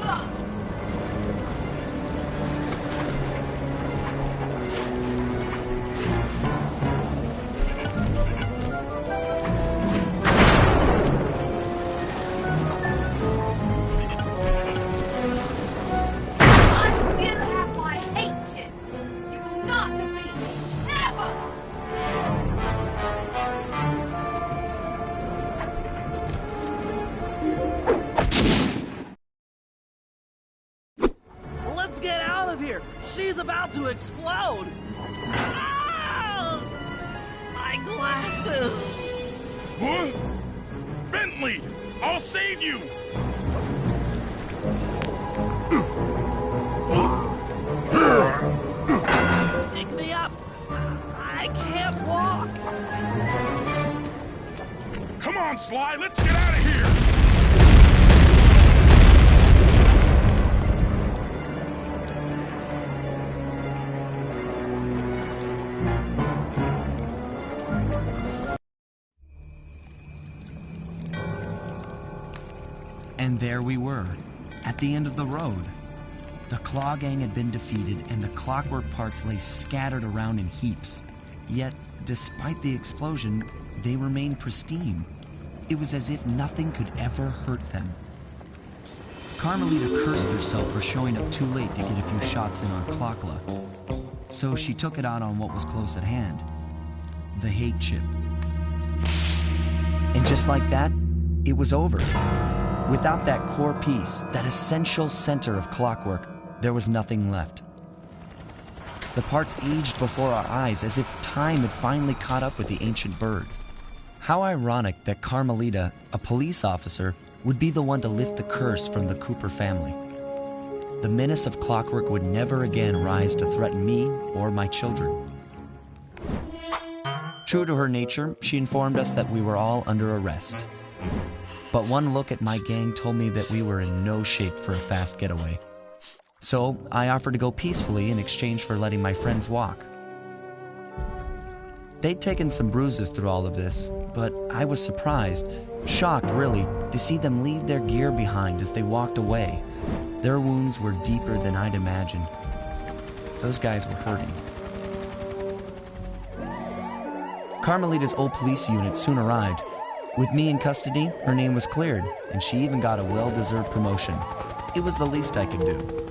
She's about to explode! Ah! My glasses! What? Bentley! I'll save you! Pick me up! I can't Come on, Sly, let's get out of here! And there we were, at the end of the road. The Claw Gang had been defeated, and the clockwork parts lay scattered around in heaps. Yet, despite the explosion, they remained pristine. It was as if nothing could ever hurt them. Carmelita cursed herself for showing up too late to get a few shots in on Clockla. So she took it out on what was close at hand, the hate chip. And just like that, it was over. Without that core piece, that essential center of clockwork, there was nothing left. The parts aged before our eyes as if time had finally caught up with the ancient bird. How ironic that Carmelita, a police officer, would be the one to lift the curse from the Cooper family. The menace of clockwork would never again rise to threaten me or my children. True to her nature, she informed us that we were all under arrest. But one look at my gang told me that we were in no shape for a fast getaway. So I offered to go peacefully in exchange for letting my friends walk. They'd taken some bruises through all of this, but I was surprised, shocked really, to see them leave their gear behind as they walked away. Their wounds were deeper than I'd imagined. Those guys were hurting. Carmelita's old police unit soon arrived. With me in custody, her name was cleared, and she even got a well-deserved promotion. It was the least I could do.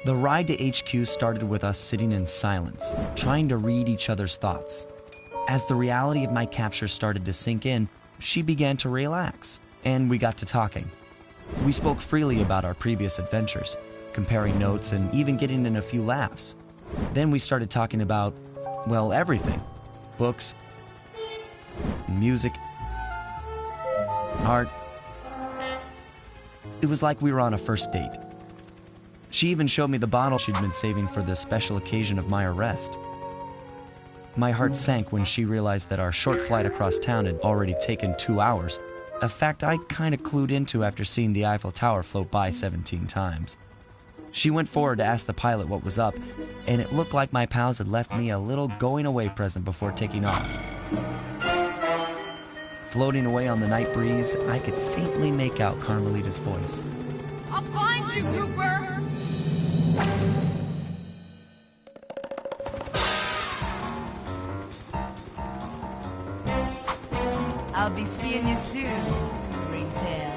The ride to HQ started with us sitting in silence, trying to read each other's thoughts. As the reality of my capture started to sink in, she began to relax, and we got to talking. We spoke freely about our previous adventures, comparing notes and even getting in a few laughs. Then we started talking about, well, everything. Books, music, art. It was like we were on a first date. She even showed me the bottle she'd been saving for the special occasion of my arrest. My heart sank when she realized that our short flight across town had already taken 2 hours, a fact I'd kind of clued into after seeing the Eiffel Tower float by 17 times. She went forward to ask the pilot what was up, and it looked like my pals had left me a little going-away present before taking off. Floating away on the night breeze, I could faintly make out Carmelita's voice. I'll find you, Cooper! I'll be seeing you soon, Ringtail.